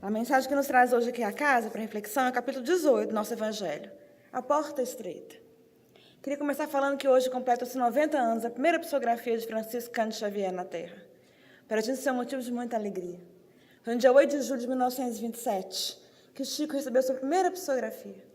A mensagem que nos traz hoje aqui a casa, para reflexão, é o capítulo 18 do nosso Evangelho, a porta estreita. Queria começar falando que hoje completa-se 90 anos a primeira psicografia de Francisco Cândido Xavier na Terra. Para a gente isso é um motivo de muita alegria. Foi no dia 8 de julho de 1927 que o Chico recebeu sua primeira psicografia.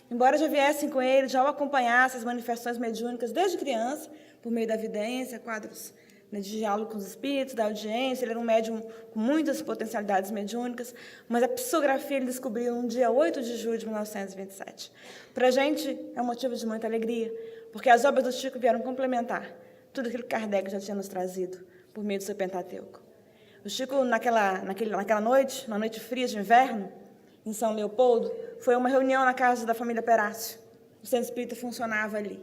Embora já viessem com ele, já o acompanhassem as manifestações mediúnicas desde criança, por meio da vidência, quadros de diálogo com os espíritos, da audiência, ele era um médium com muitas potencialidades mediúnicas, mas a psicografia ele descobriu no dia 8 de julho de 1927. Para a gente é um motivo de muita alegria, porque as obras do Chico vieram complementar tudo aquilo que Kardec já tinha nos trazido por meio do seu Pentateuco. O Chico, naquela noite, uma noite fria de inverno, em São Leopoldo, foi uma reunião na casa da família Perácio. O centro espírita funcionava ali.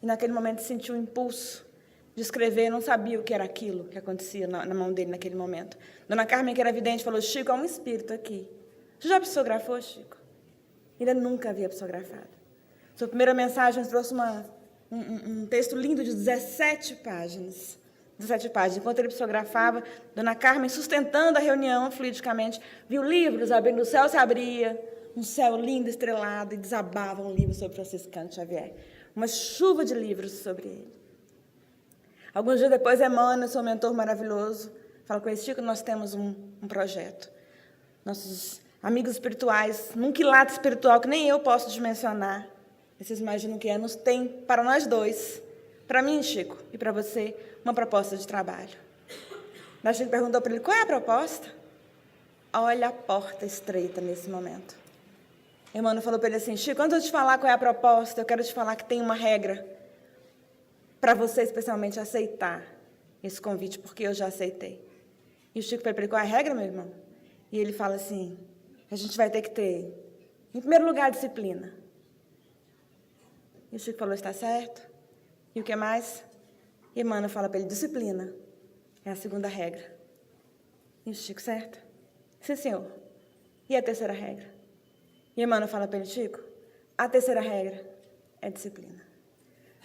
E naquele momento sentiu um impulso de escrever, não sabia o que era aquilo que acontecia na mão dele naquele momento. Dona Carmen, que era vidente, falou: Chico, há um espírito aqui. Você já psicografou, Chico? Ele nunca havia psicografado. Sua primeira mensagem trouxe um texto lindo de 17 páginas. 17 páginas. Enquanto ele psicografava, Dona Carmen, sustentando a reunião fluidicamente, viu livros abrindo, o céu se abria, um céu lindo, estrelado, e desabava um livro sobre Francisco Cândido Xavier. Uma chuva de livros sobre ele. Alguns dias depois, Emmanuel, seu mentor maravilhoso, fala com ele: Chico, nós temos um projeto. Nossos amigos espirituais, num quilate espiritual que nem eu posso dimensionar, vocês imaginam o que é, nos tem, para nós dois, para mim, Chico, e para você, uma proposta de trabalho. A Chico perguntou para ele: qual é a proposta? Olha a porta estreita nesse momento. Emmanuel falou para ele assim: Chico, antes de eu te falar qual é a proposta, eu quero te falar que tem uma regra para você, especialmente, aceitar esse convite, porque eu já aceitei. E o Chico falou: qual é a regra, meu irmão? E ele fala assim: a gente vai ter que ter, em primeiro lugar, disciplina. E o Chico falou: está certo. E o que mais? E Emmanuel fala para ele: disciplina é a segunda regra. E o Chico: certo? Sim, senhor. E a terceira regra? E Emmanuel fala para ele: Chico, a terceira regra é disciplina.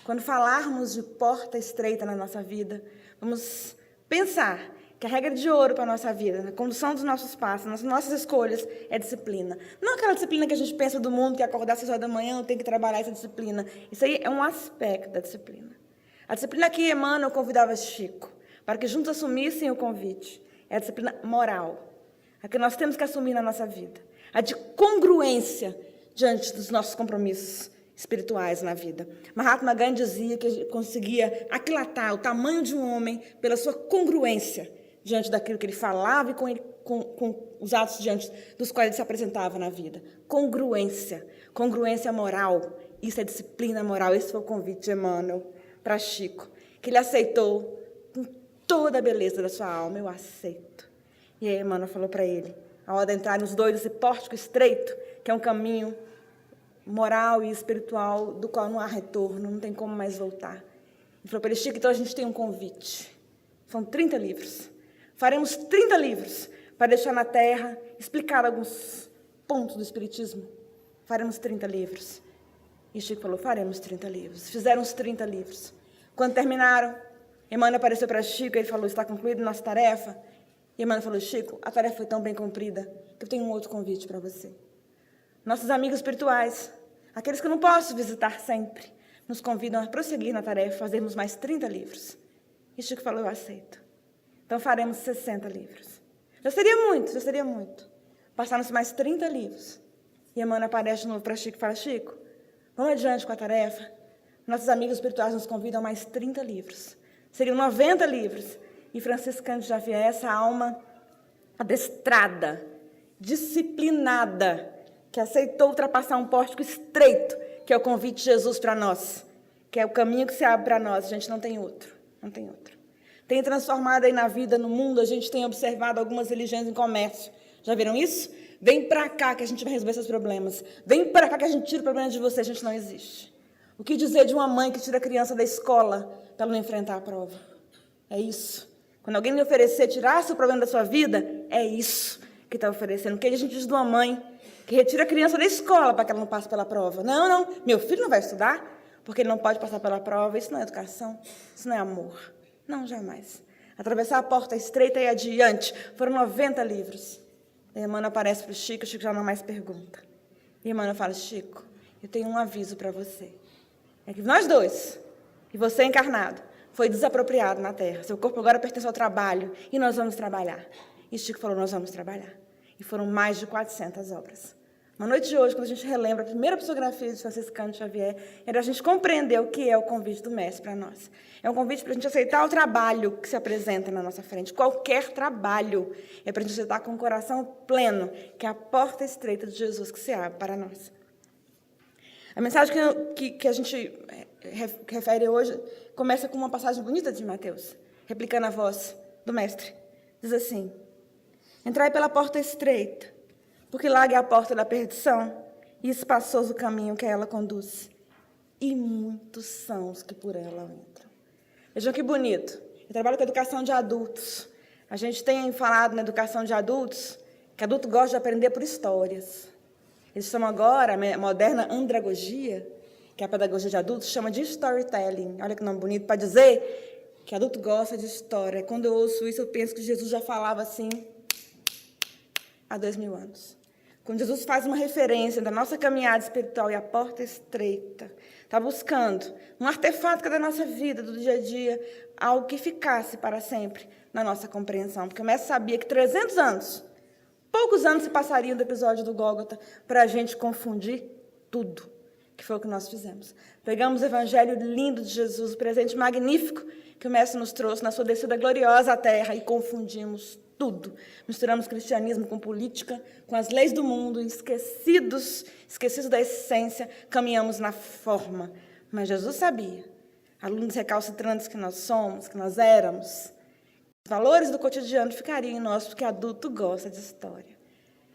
Quando falarmos de porta estreita na nossa vida, vamos pensar que a regra de ouro para a nossa vida, na condução dos nossos passos, nas nossas escolhas, é disciplina. Não aquela disciplina que a gente pensa do mundo, que acordar às 6 horas da manhã, tem que trabalhar essa disciplina. Isso aí é um aspecto da disciplina. A disciplina que Emmanuel convidava Chico, para que juntos assumissem o convite, é a disciplina moral, a que nós temos que assumir na nossa vida, a de congruência diante dos nossos compromissos espirituais na vida. Mahatma Gandhi dizia que conseguia aquilatar o tamanho de um homem pela sua congruência diante daquilo que ele falava e com os atos diante dos quais ele se apresentava na vida. Congruência moral, isso é disciplina moral. Esse foi o convite de Emmanuel para Chico, que ele aceitou com toda a beleza da sua alma. Eu aceito. E aí Emmanuel falou para ele, a hora de entrar nos dois, esse pórtico estreito, que é um caminho moral e espiritual do qual não há retorno, não tem como mais voltar. Ele falou para ele: Chico, então a gente tem um convite. São 30 livros. Faremos 30 livros para deixar na Terra, explicar alguns pontos do Espiritismo. Faremos 30 livros. E Chico falou: faremos 30 livros. Fizeram os 30 livros. Quando terminaram, Emmanuel apareceu para Chico e ele falou: está concluída nossa tarefa? E Emmanuel falou: Chico, a tarefa foi tão bem cumprida que eu tenho um outro convite para você. Nossos amigos espirituais, aqueles que eu não posso visitar sempre, nos convidam a prosseguir na tarefa, fazermos mais 30 livros. E Chico falou: eu aceito. Então faremos 60 livros. Já seria muito. Passaram-se mais 30 livros. E Emmanuel aparece de novo para Chico e fala: Chico, vamos adiante com a tarefa. Nossos amigos espirituais nos convidam a mais 30 livros. Seriam 90 livros. E Francisco Cândido Xavier, essa alma adestrada, disciplinada, que aceitou ultrapassar um pórtico estreito, que é o convite de Jesus para nós, que é o caminho que se abre para nós. A gente não tem outro. Tem transformado aí na vida, no mundo, a gente tem observado algumas religiões em comércio. Já viram isso? Vem para cá que a gente vai resolver seus problemas. Vem para cá que a gente tira o problema de você. A gente não existe. O que dizer de uma mãe que tira a criança da escola para ela não enfrentar a prova? É isso. Quando alguém lhe oferecer tirar o problema da sua vida, é isso que está oferecendo. O que a gente diz de uma mãe que retira a criança da escola para que ela não passe pela prova? Não, meu filho não vai estudar. porque ele não pode passar pela prova. Isso não é educação, isso não é amor. Não, jamais. Atravessar a porta estreita e adiante. Foram 90 livros. A irmã aparece para o Chico já não mais pergunta. E a irmã fala, Chico, eu tenho um aviso para você. É que nós dois, e você encarnado, foi desapropriado na Terra. Seu corpo agora pertence ao trabalho e nós vamos trabalhar. E Chico falou, nós vamos trabalhar. E foram mais de 400 obras. Uma noite de hoje, quando a gente relembra a primeira psicografia de Franciscano Xavier, era a gente compreender o que é o convite do Mestre para nós. É um convite para a gente aceitar o trabalho que se apresenta na nossa frente. Qualquer trabalho é para a gente aceitar com o coração pleno, que é a porta estreita de Jesus que se abre para nós. A mensagem que a gente refere hoje começa com uma passagem bonita de Mateus, replicando a voz do Mestre. Diz assim, entrai pela porta estreita, porque larga é a porta da perdição e espaçoso o caminho que a ela conduz. E muitos são os que por ela entram. Vejam que bonito. Eu trabalho com educação de adultos. A gente tem falado na educação de adultos que adulto gosta de aprender por histórias. Eles chamam agora, a moderna andragogia, que é a pedagogia de adultos, chama de storytelling. Olha que nome bonito para dizer que adulto gosta de história. Quando eu ouço isso, eu penso que Jesus já falava assim há 2000 anos. Quando Jesus faz uma referência da nossa caminhada espiritual e a porta estreita, está buscando um artefato da nossa vida, do dia a dia, algo que ficasse para sempre na nossa compreensão. Porque o Mestre sabia que 300 anos, poucos anos se passariam do episódio do Gólgota para a gente confundir tudo, que foi o que nós fizemos. Pegamos o evangelho lindo de Jesus, o presente magnífico que o Mestre nos trouxe na sua descida gloriosa à terra e confundimos tudo. Misturamos cristianismo com política, com as leis do mundo, esquecidos da essência, caminhamos na forma. Mas Jesus sabia, alunos recalcitrantes que nós somos, que nós éramos, os valores do cotidiano ficariam em nós, porque adulto gosta de história.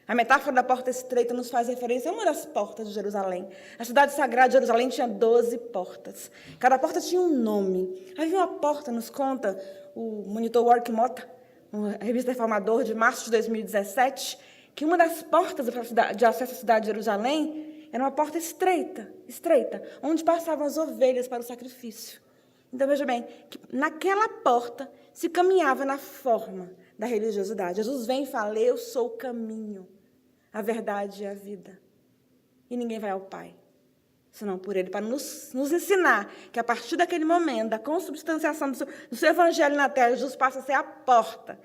A metáfora da porta estreita nos faz referência a uma das portas de Jerusalém. A cidade sagrada de Jerusalém tinha 12 portas. Cada porta tinha um nome. Havia uma porta, nos conta o monitor Warwick Mota, uma revista Reformador de março de 2017, que uma das portas de acesso à cidade de Jerusalém era uma porta estreita, onde passavam as ovelhas para o sacrifício. Então, veja bem, que naquela porta se caminhava na forma da religiosidade. Jesus vem e fala, eu sou o caminho, a verdade e a vida. E ninguém vai ao Pai, senão por Ele, para nos ensinar que a partir daquele momento, da consubstanciação do seu evangelho na terra, Jesus passa a ser a porta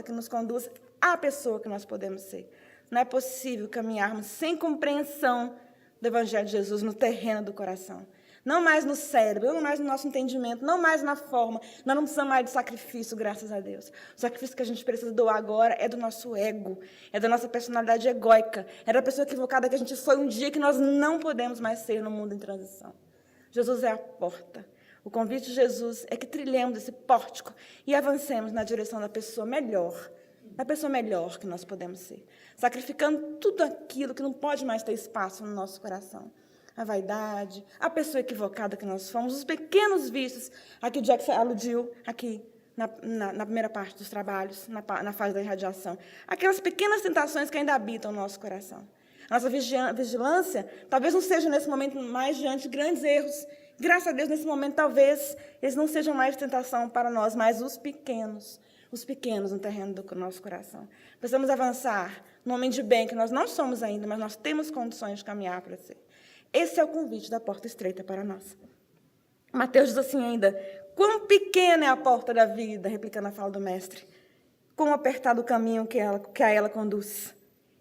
que nos conduz à pessoa que nós podemos ser. Não é possível caminharmos sem compreensão do evangelho de Jesus no terreno do coração. Não mais no cérebro, não mais no nosso entendimento, não mais na forma. Nós não precisamos mais de sacrifício, graças a Deus. O sacrifício que a gente precisa doar agora é do nosso ego, é da nossa personalidade egóica, é da pessoa equivocada que a gente foi um dia que nós não podemos mais ser no mundo em transição. Jesus é a porta. O convite de Jesus é que trilhemos esse pórtico e avancemos na direção da pessoa melhor que nós podemos ser, sacrificando tudo aquilo que não pode mais ter espaço no nosso coração. A vaidade, a pessoa equivocada que nós fomos, os pequenos vícios a que o Jackson aludiu aqui na primeira parte dos trabalhos, na fase da irradiação. Aquelas pequenas tentações que ainda habitam o nosso coração. A nossa vigilância talvez não seja, nesse momento, mais diante de grandes erros. Graças a Deus, nesse momento, talvez eles não sejam mais tentação para nós, mas os pequenos no terreno do nosso coração. Precisamos avançar no homem de bem, que nós não somos ainda, mas nós temos condições de caminhar para ser. Esse é o convite da porta estreita para nós. Mateus diz assim ainda, quão pequena é a porta da vida, replicando a fala do Mestre, quão apertado o caminho que a ela conduz,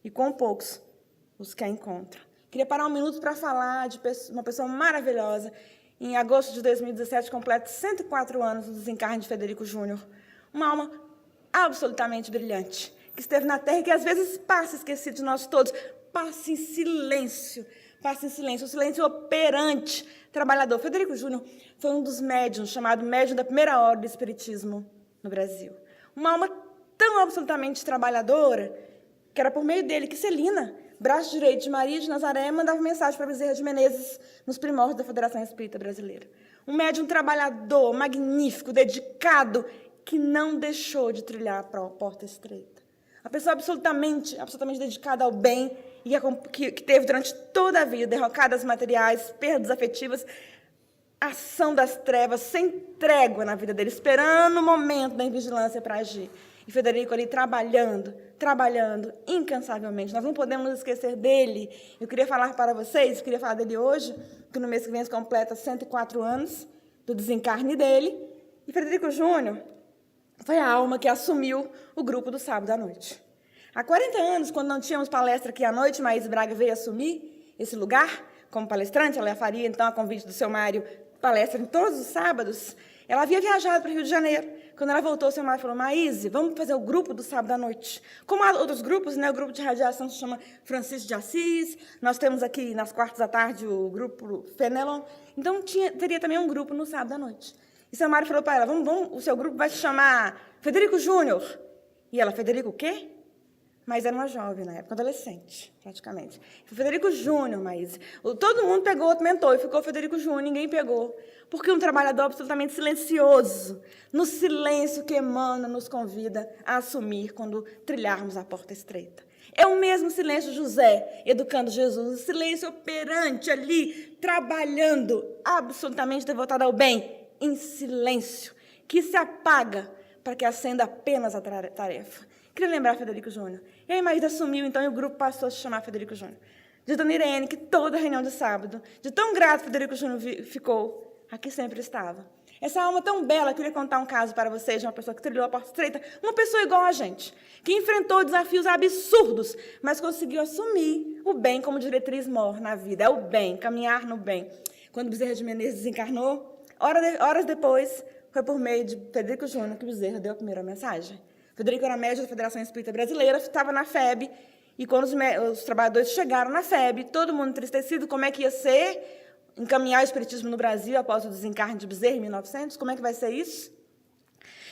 e quão poucos os que a encontram. Queria parar um minuto para falar de uma pessoa maravilhosa. Em agosto de 2017, completa 104 anos do desencarne de Frederico Júnior. Uma alma absolutamente brilhante, que esteve na Terra e que às vezes passa esquecido de nós todos, passa em silêncio, o silêncio operante, trabalhador. Frederico Júnior foi um dos médiuns, chamado médium da primeira ordem do Espiritismo no Brasil. Uma alma tão absolutamente trabalhadora, que era por meio dele que Celina, braço direito de Maria de Nazaré, mandava mensagem para Bezerra de Menezes nos primórdios da Federação Espírita Brasileira. Um médium trabalhador, magnífico, dedicado, que não deixou de trilhar a porta estreita. A pessoa absolutamente dedicada ao bem que teve durante toda a vida, derrocadas materiais, perdas afetivas, ação das trevas sem trégua na vida dele, esperando o momento da invigilância para agir. E Frederico ali trabalhando incansavelmente. Nós não podemos nos esquecer dele. Eu queria falar para vocês, queria falar dele hoje, que no mês que vem se completa 104 anos do desencarne dele. E Frederico Júnior foi a alma que assumiu o grupo do sábado à noite. Há 40 anos, quando não tínhamos palestra aqui à noite, Maís Braga veio assumir esse lugar como palestrante. Ela faria, então, a convite do seu Mário, palestra em todos os sábados. Ela havia viajado para o Rio de Janeiro. Quando ela voltou, o seu Mário falou: Maíse, vamos fazer o grupo do sábado à noite. Como há outros grupos, né? O grupo de radiação se chama Francisco de Assis. Nós temos aqui, nas quartas da tarde, o grupo Fenelon. Então, teria também um grupo no sábado à noite. E seu Mário falou para ela: vamos, o seu grupo vai se chamar Frederico Júnior. E ela: Frederico o quê? Mas era uma jovem na época, adolescente, praticamente. Frederico Júnior, Maíse. Todo mundo pegou outro mentor e ficou Frederico Júnior, ninguém pegou. Porque um trabalhador absolutamente silencioso, no silêncio que Emmanuel nos convida a assumir quando trilharmos a porta estreita. É o mesmo silêncio José, educando Jesus, o silêncio operante ali, trabalhando, absolutamente devotado ao bem, em silêncio, que se apaga para que acenda apenas a tarefa. Queria lembrar Frederico Júnior. E aí Maísa assumiu, então, e o grupo passou a se chamar Frederico Júnior. De Dona Irene, que toda reunião de sábado, de tão grato Frederico Júnior ficou, aqui sempre estava. Essa alma tão bela, eu queria contar um caso para vocês, de uma pessoa que trilhou a porta estreita, uma pessoa igual a gente, que enfrentou desafios absurdos, mas conseguiu assumir o bem como diretriz maior na vida. É o bem, caminhar no bem. Quando Bezerra de Menezes desencarnou, horas depois, foi por meio de Frederico Júnior que Bezerra deu a primeira mensagem. Frederico era médico da Federação Espírita Brasileira, estava na FEB, e quando os trabalhadores chegaram na FEB, todo mundo entristecido, como é que ia ser encaminhar o espiritismo no Brasil após o desencarne de Bezerra, em 1900? Como é que vai ser isso?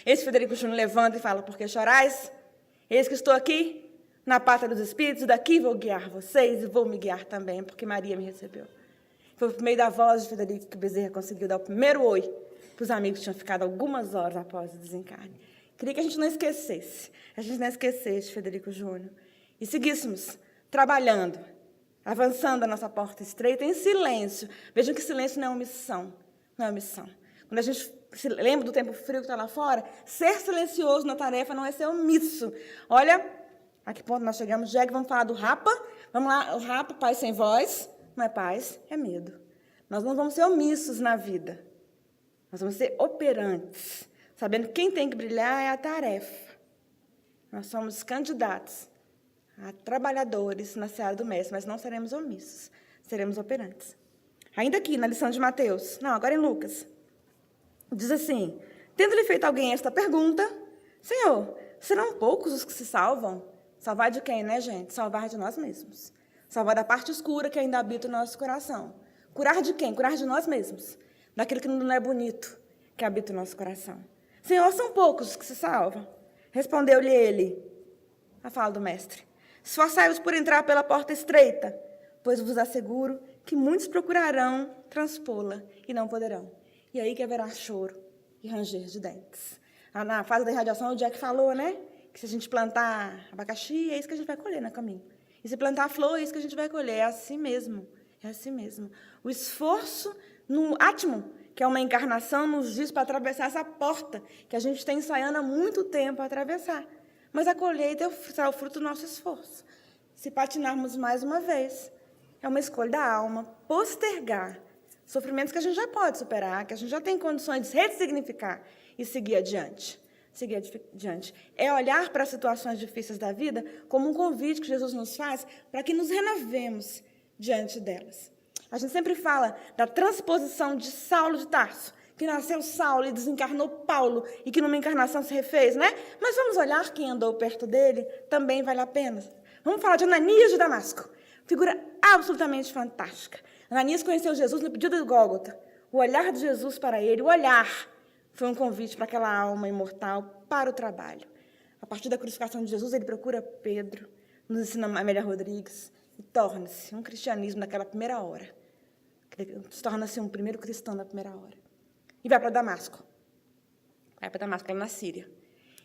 Esse Frederico Júnior levanta e fala: por que chorais? Eis que estou aqui, na pátria dos espíritos, daqui vou guiar vocês e vou me guiar também, porque Maria me recebeu. Foi por meio da voz de Frederico que Bezerra conseguiu dar o primeiro oi para os amigos que tinham ficado algumas horas após o desencarne. Queria que a gente não esquecesse de Frederico Júnior e seguíssemos trabalhando, avançando a nossa porta estreita em silêncio. Vejam que silêncio não é omissão, não é omissão. Quando a gente se lembra do tempo frio que está lá fora, ser silencioso na tarefa não é ser omisso. Olha, a que ponto nós chegamos, Jeg, vamos falar do Rapa. Vamos lá, o Rapa, paz sem voz, não é paz, é medo. Nós não vamos ser omissos na vida, nós vamos ser operantes, sabendo que quem tem que brilhar é a tarefa. Nós somos candidatos a trabalhadores na seara do mestre, mas não seremos omissos, seremos operantes. Ainda aqui, na lição de Mateus, não, agora em Lucas, diz assim: tendo-lhe feito alguém esta pergunta: Senhor, serão poucos os que se salvam? Salvar de quem, né, gente? Salvar de nós mesmos. Salvar da parte escura que ainda habita o nosso coração. Curar de quem? Curar de nós mesmos. Daquilo que não é bonito, que habita o nosso coração. Senhor, são poucos os que se salvam? Respondeu-lhe ele, a fala do mestre: esforçai-vos por entrar pela porta estreita, pois vos asseguro que muitos procurarão transpô-la e não poderão. E aí que haverá choro e ranger de dentes. Na fase da irradiação, o Jack falou, né? Que se a gente plantar abacaxi, é isso que a gente vai colher no caminho. E se plantar flor, é isso que a gente vai colher. É assim mesmo. É assim mesmo. O esforço no átimo, que é uma encarnação, nos diz para atravessar essa porta que a gente está ensaiando há muito tempo a atravessar. Mas a colheita será o fruto do nosso esforço. Se patinarmos mais uma vez, é uma escolha da alma postergar sofrimentos que a gente já pode superar, que a gente já tem condições de ressignificar e seguir adiante. Seguir adiante. É olhar para as situações difíceis da vida como um convite que Jesus nos faz para que nos renovemos diante delas. A gente sempre fala da transposição de Saulo de Tarso, que nasceu Saulo e desencarnou Paulo, e que numa encarnação se refez, né? Mas vamos olhar quem andou perto dele, também vale a pena. Vamos falar de Ananias de Damasco, figura absolutamente fantástica. Ananias conheceu Jesus no pedido de Gólgota. O olhar de Jesus para ele, o olhar, foi um convite para aquela alma imortal para o trabalho. A partir da crucificação de Jesus, ele procura Pedro, nos ensina Amélia Rodrigues, e torna-se um cristianismo naquela primeira hora. Torna-se um primeiro cristão na primeira hora. E vai para Damasco. Vai para Damasco, lá na Síria.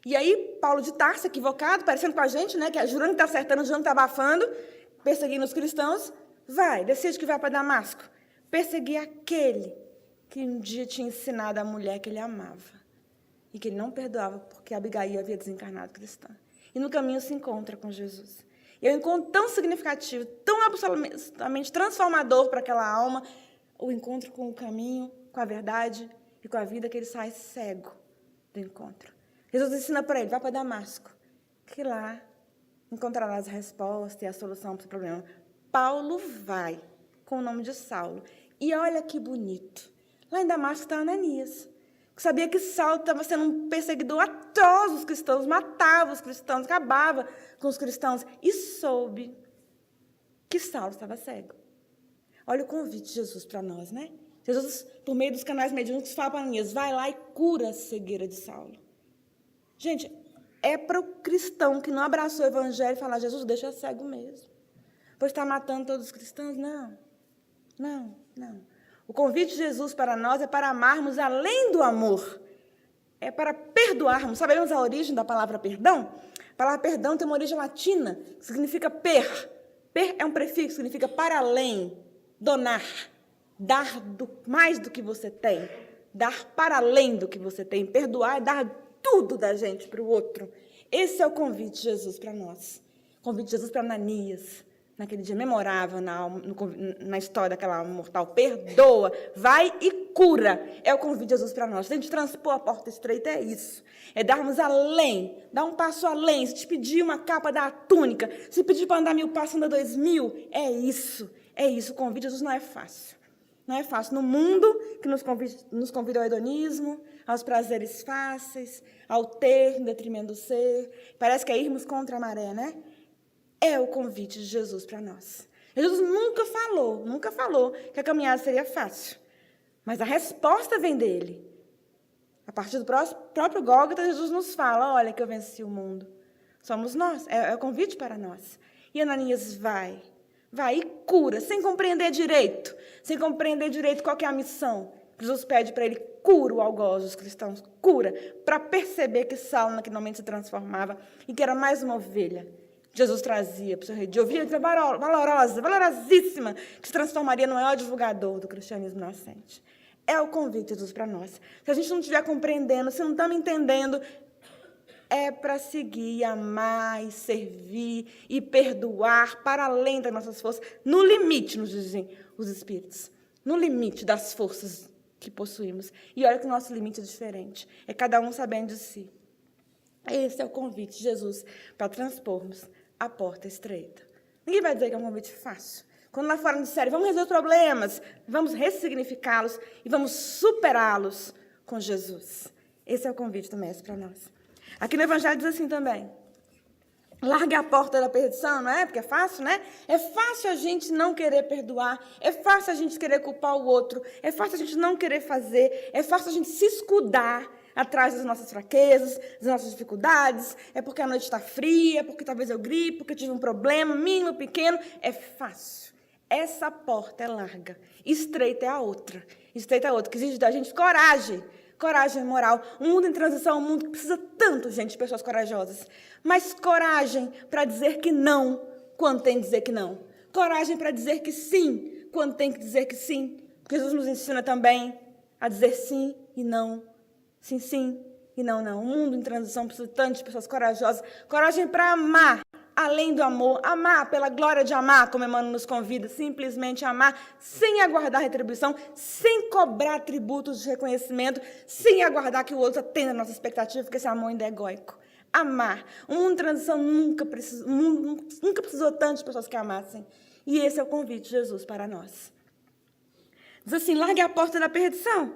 E aí, Paulo de Tarso, equivocado, parecendo com a gente, né, que jurando que está acertando, jurando que está abafando, perseguindo os cristãos? Vai, decide que vai para Damasco. Perseguir aquele que um dia tinha ensinado a mulher que ele amava e que ele não perdoava porque Abigail havia desencarnado cristã. E no caminho se encontra com Jesus. E é um encontro tão significativo, tão absolutamente transformador para aquela alma, o encontro com o caminho, com a verdade e com a vida, que ele sai cego do encontro. Jesus ensina para ele, vai para Damasco, que lá encontrará as respostas e a solução para o problema. Paulo vai com o nome de Saulo. E olha que bonito. Lá em Damasco está Ananias, que sabia que Saulo estava sendo um perseguidor atroz dos cristãos, matava os cristãos, acabava com os cristãos, e soube que Saulo estava cego. Olha o convite de Jesus para nós, né? Jesus, por meio dos canais mediúnicos, fala para Ananias, vai lá e cura a cegueira de Saulo. Gente, é para o cristão que não abraçou o evangelho falar, Jesus, deixa cego mesmo. Pois está matando todos os cristãos? Não. O convite de Jesus para nós é para amarmos além do amor. É para perdoarmos. Sabemos a origem da palavra perdão? A palavra perdão tem uma origem latina, que significa per. Per é um prefixo, significa para além, donar, dar mais do que você tem, dar para além do que você tem. Perdoar é dar tudo da gente para o outro. Esse é o convite de Jesus para nós. O convite de Jesus para Ananias, naquele dia memorável na história daquela alma mortal. Perdoa, vai e cura. É o convite de Jesus para nós. Se a gente transpor a porta estreita, é isso. É darmos além, dar um passo além. Se te pedir uma capa da túnica, se pedir para andar 1000 passos, anda 2000. É isso. O convite de Jesus não é fácil. Não é fácil. No mundo que nos convida ao hedonismo, aos prazeres fáceis, ao ter em detrimento do ser. Parece que é irmos contra a maré, né? É o convite de Jesus para nós. Jesus nunca falou que a caminhada seria fácil. Mas a resposta vem dele. A partir do próprio Gólgota, Jesus nos fala, olha que eu venci o mundo. Somos nós, é o convite para nós. E Ananias vai e cura, sem compreender direito qual que é a missão. Jesus pede para ele, cura o algoz dos cristãos, cura, para perceber que Saulo naquele momento se transformava e que era mais uma ovelha. Jesus trazia para o seu rei de ovelha valorosíssima, que se transformaria no maior divulgador do cristianismo nascente. É o convite de Jesus para nós. Se a gente não estiver compreendendo, se não estamos entendendo, é para seguir, amar e servir e perdoar para além das nossas forças, no limite, nos dizem os espíritos, no limite das forças que possuímos. E olha que o nosso limite é diferente, é cada um sabendo de si. Esse é o convite de Jesus para transpormos a porta estreita. Ninguém vai dizer que é um convite fácil. Quando lá fora disserem, vamos resolver os problemas, vamos ressignificá-los e vamos superá-los com Jesus. Esse é o convite do Mestre para nós. Aqui no Evangelho diz assim também, largue a porta da perdição, não é? Porque é fácil, né? É fácil a gente não querer perdoar, é fácil a gente querer culpar o outro, é fácil a gente não querer fazer, é fácil a gente se escudar atrás das nossas fraquezas, das nossas dificuldades, é porque a noite está fria, porque talvez eu gripe, porque eu tive um problema, mínimo, pequeno, é fácil. Essa porta é larga, estreita é a outra, que exige da gente coragem moral. Um mundo em transição é um mundo que precisa tanto, gente, de pessoas corajosas, mas coragem para dizer que não, quando tem que dizer que não. Coragem para dizer que sim, quando tem que dizer que sim. Porque Jesus nos ensina também a dizer sim e não. Sim, sim e não, não. Um mundo em transição precisa tanto de pessoas corajosas. Coragem para amar, além do amor. Amar pela glória de amar, como Emmanuel nos convida. Simplesmente amar, sem aguardar retribuição, sem cobrar tributos de reconhecimento, sem aguardar que o outro atenda a nossa expectativa, porque esse amor ainda é egóico. Amar. Um mundo em transição nunca precisou tanto de pessoas que amassem. E esse é o convite de Jesus para nós. Diz assim, largue a porta da perdição,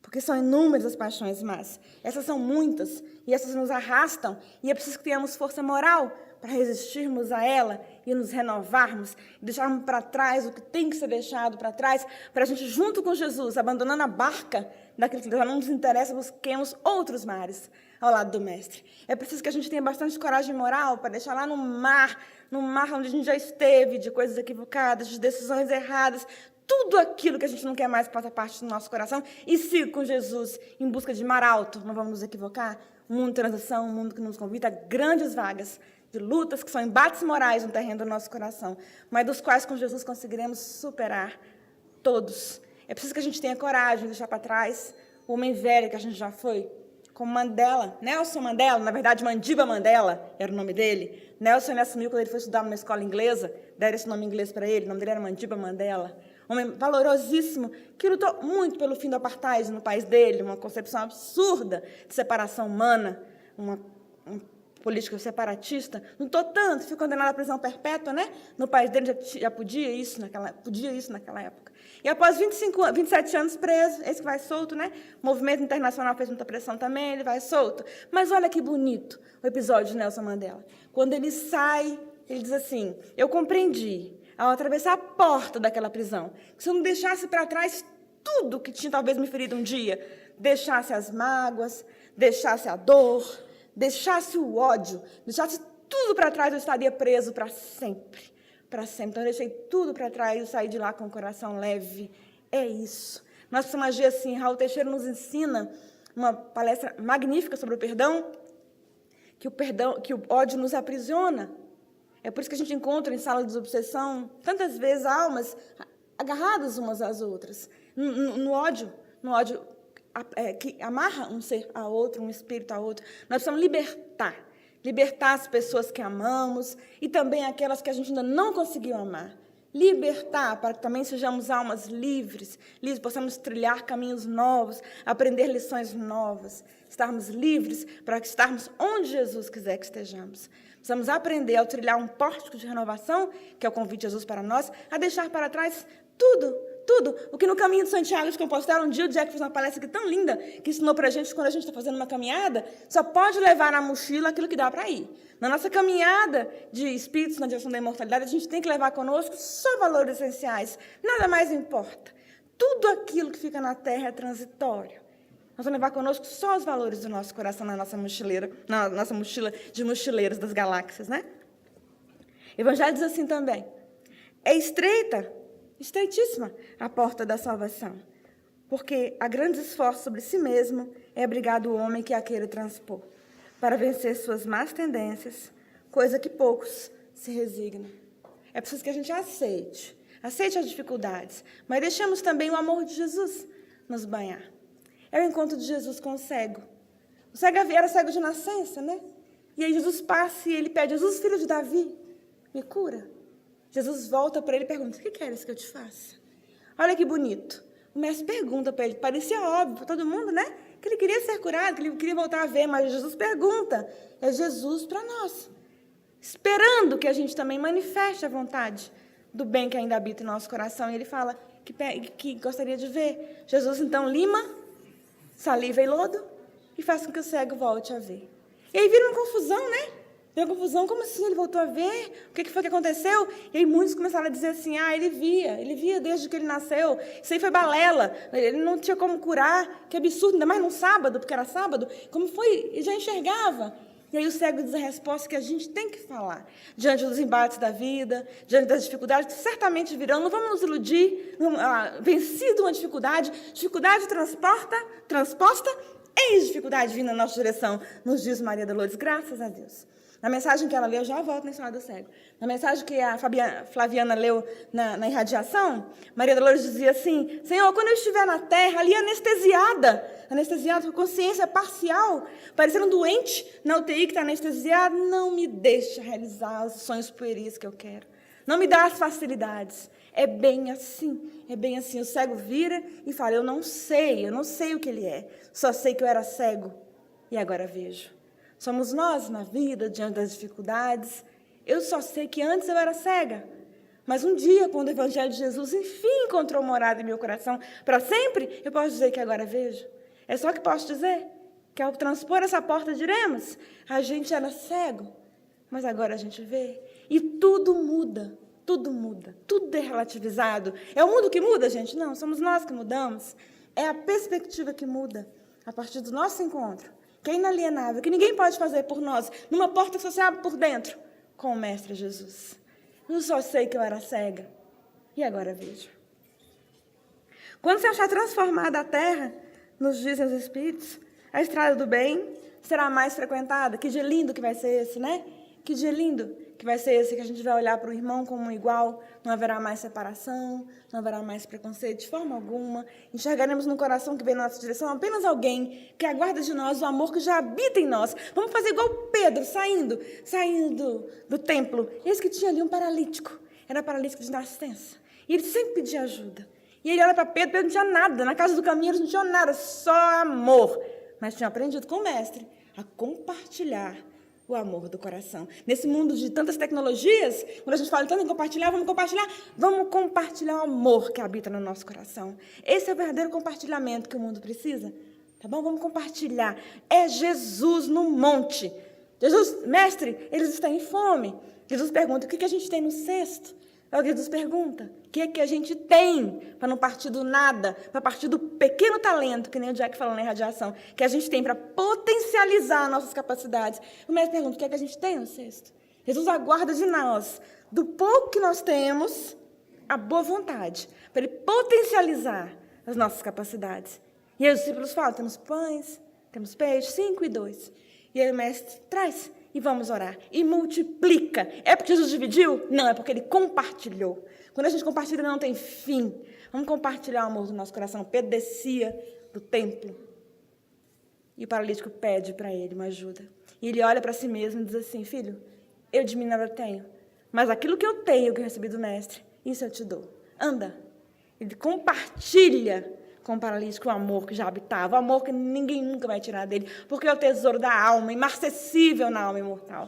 porque são inúmeras as paixões más. Essas são muitas, e essas nos arrastam, e é preciso que tenhamos força moral para resistirmos a ela e nos renovarmos, deixarmos para trás o que tem que ser deixado para trás, para a gente, junto com Jesus, abandonando a barca daquilo que já não nos interessa, busquemos outros mares ao lado do Mestre. É preciso que a gente tenha bastante coragem moral para deixar lá no mar onde a gente já esteve, de coisas equivocadas, de decisões erradas, tudo aquilo que a gente não quer mais que faça parte do nosso coração, e siga com Jesus em busca de mar alto. Não vamos nos equivocar. Um mundo de transição, um mundo que nos convida a grandes vagas de lutas que são embates morais no terreno do nosso coração, mas dos quais com Jesus conseguiremos superar todos. É preciso que a gente tenha coragem de deixar para trás o homem velho que a gente já foi, como Mandela, Nelson Mandela, na verdade Mandiba Mandela era o nome dele. Nelson ele assumiu quando ele foi estudar numa escola inglesa, deram esse nome inglês para ele, o nome dele era Mandiba Mandela. Um homem valorosíssimo, que lutou muito pelo fim do apartheid no país dele, uma concepção absurda de separação humana, uma política separatista, lutou tanto, foi condenado à prisão perpétua, né? No país dele já podia isso naquela época. E após 27 anos preso, esse que vai solto, né? O movimento internacional fez muita pressão também, ele vai solto. Mas olha que bonito o episódio de Nelson Mandela. Quando ele sai, ele diz assim, eu compreendi, ao atravessar a porta daquela prisão, que se eu não deixasse para trás tudo que tinha talvez me ferido um dia, deixasse as mágoas, deixasse a dor, deixasse o ódio, deixasse tudo para trás, eu estaria preso para sempre. Para sempre. Então, eu deixei tudo para trás e saí de lá com o coração leve. É isso. Nós precisamos agir assim. Raul Teixeira nos ensina uma palestra magnífica sobre o perdão, que o ódio nos aprisiona. É por isso que a gente encontra em sala de desobsessão tantas vezes almas agarradas umas às outras. No ódio que amarra um ser a outro, um espírito a outro. Nós precisamos libertar as pessoas que amamos e também aquelas que a gente ainda não conseguiu amar. Libertar para que também sejamos almas livres, possamos trilhar caminhos novos, aprender lições novas, estarmos livres para que estarmos onde Jesus quiser que estejamos. Precisamos aprender, ao trilhar um pórtico de renovação, que é o convite de Jesus para nós, a deixar para trás tudo. O que no caminho de Santiago de Compostela, um dia o Jack fez uma palestra aqui tão linda, que ensinou para a gente, quando a gente está fazendo uma caminhada, só pode levar na mochila aquilo que dá para ir. Na nossa caminhada de espíritos na direção da imortalidade, a gente tem que levar conosco só valores essenciais. Nada mais importa. Tudo aquilo que fica na terra é transitório. Nós vamos levar conosco só os valores do nosso coração na nossa mochila de mochileiros das galáxias, né? O Evangelho diz assim também, é estreitíssima a porta da salvação, porque há grandes esforços sobre si mesmo é obrigado o homem que a queira transpor, para vencer suas más tendências, coisa que poucos se resignam. É preciso que a gente aceite as dificuldades, mas deixemos também o amor de Jesus nos banhar. É o encontro de Jesus com o cego. O cego era cego de nascença, né? E aí Jesus passa e ele pede, Jesus, filho de Davi, me cura. Jesus volta para ele e pergunta, o que queres que eu te faça? Olha que bonito. O mestre pergunta para ele, parecia óbvio para todo mundo, né? Que ele queria ser curado, que ele queria voltar a ver, mas Jesus pergunta, é Jesus para nós. Esperando que a gente também manifeste a vontade do bem que ainda habita em nosso coração. E ele fala que gostaria de ver. Jesus, então, lima, saliva e lodo e faz com que o cego volte a ver. E aí vira uma confusão, né? Tem uma confusão, como assim? Ele voltou a ver? O que foi que aconteceu? E aí muitos começaram a dizer assim, ele via desde que ele nasceu. Isso aí foi balela, ele não tinha como curar, que absurdo, ainda mais num sábado, porque era sábado. Como foi? Ele já enxergava. E aí o cego diz a resposta que a gente tem que falar. Diante dos embates da vida, diante das dificuldades que certamente virão, não vamos nos iludir, vencido uma dificuldade transposta, eis dificuldade vindo na nossa direção, nos diz Maria Dolores, graças a Deus. Na mensagem que ela leu, já volto na história do cego. Na mensagem que a Flaviana leu na irradiação, Maria Dolores dizia assim, Senhor, quando eu estiver na terra, ali anestesiada com consciência parcial, parecendo um doente na UTI que está anestesiado, não me deixa realizar os sonhos pueris que eu quero. Não me dá as facilidades. É bem assim. O cego vira e fala, eu não sei o que ele é. Só sei que eu era cego e agora vejo. Somos nós na vida, diante das dificuldades. Eu só sei que antes eu era cega. Mas um dia, quando o Evangelho de Jesus, enfim, encontrou morada em meu coração, para sempre, eu posso dizer que agora vejo. É só que posso dizer que ao transpor essa porta, diremos, a gente era cego, mas agora a gente vê. E tudo muda, tudo é relativizado. É o mundo que muda, gente? Não, somos nós que mudamos. É a perspectiva que muda a partir do nosso encontro, que é inalienável, que ninguém pode fazer por nós, numa porta que só se abre por dentro, com o Mestre Jesus. Eu só sei que eu era cega, e agora vejo. Quando se achar transformada a terra, nos dizem os Espíritos, a estrada do bem será mais frequentada. Que dia lindo que vai ser esse, né? Que dia lindo que vai ser esse, que a gente vai olhar para o irmão como um igual, não haverá mais separação, não haverá mais preconceito de forma alguma, enxergaremos no coração que vem na nossa direção apenas alguém que aguarda de nós o amor que já habita em nós. Vamos fazer igual Pedro, saindo do templo. Eis que tinha ali um paralítico, era paralítico de nascença, e ele sempre pedia ajuda. E ele olha para Pedro, Pedro não tinha nada, na casa do caminho eles não tinham nada, só amor, mas tinha aprendido com o mestre a compartilhar o amor do coração. Nesse mundo de tantas tecnologias, quando a gente fala tanto em compartilhar vamos compartilhar o amor que habita no nosso coração. Esse é o verdadeiro compartilhamento que o mundo precisa. Tá bom? Vamos compartilhar. É Jesus no monte. Jesus, mestre, eles estão em fome. Jesus pergunta, o que a gente tem no cesto? É o que Jesus pergunta. O que a gente tem para não partir do nada, para partir do pequeno talento, que nem o Jack falou na irradiação, que a gente tem para potencializar nossas capacidades. O mestre pergunta, o que a gente tem no cesto? Jesus aguarda de nós, do pouco que nós temos, a boa vontade, para ele potencializar as nossas capacidades. E aí os discípulos falam, temos pães, temos peixes, 5 e 2. E aí o mestre traz e vamos orar. E multiplica. É porque Jesus dividiu? Não, é porque ele compartilhou. Quando a gente compartilha, não tem fim. Vamos compartilhar o amor do nosso coração. Pedro descia do templo. E o paralítico pede para ele uma ajuda. E ele olha para si mesmo e diz assim, filho, eu de mim nada tenho, mas aquilo que eu tenho, que eu recebi do mestre, isso eu te dou. Anda. Ele compartilha com o paralítico o amor que já habitava, o amor que ninguém nunca vai tirar dele, porque é o tesouro da alma, imarcessível na alma imortal.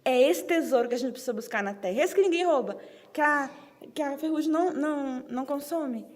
É esse tesouro que a gente precisa buscar na terra, esse que ninguém rouba, que a ferrugem não consome.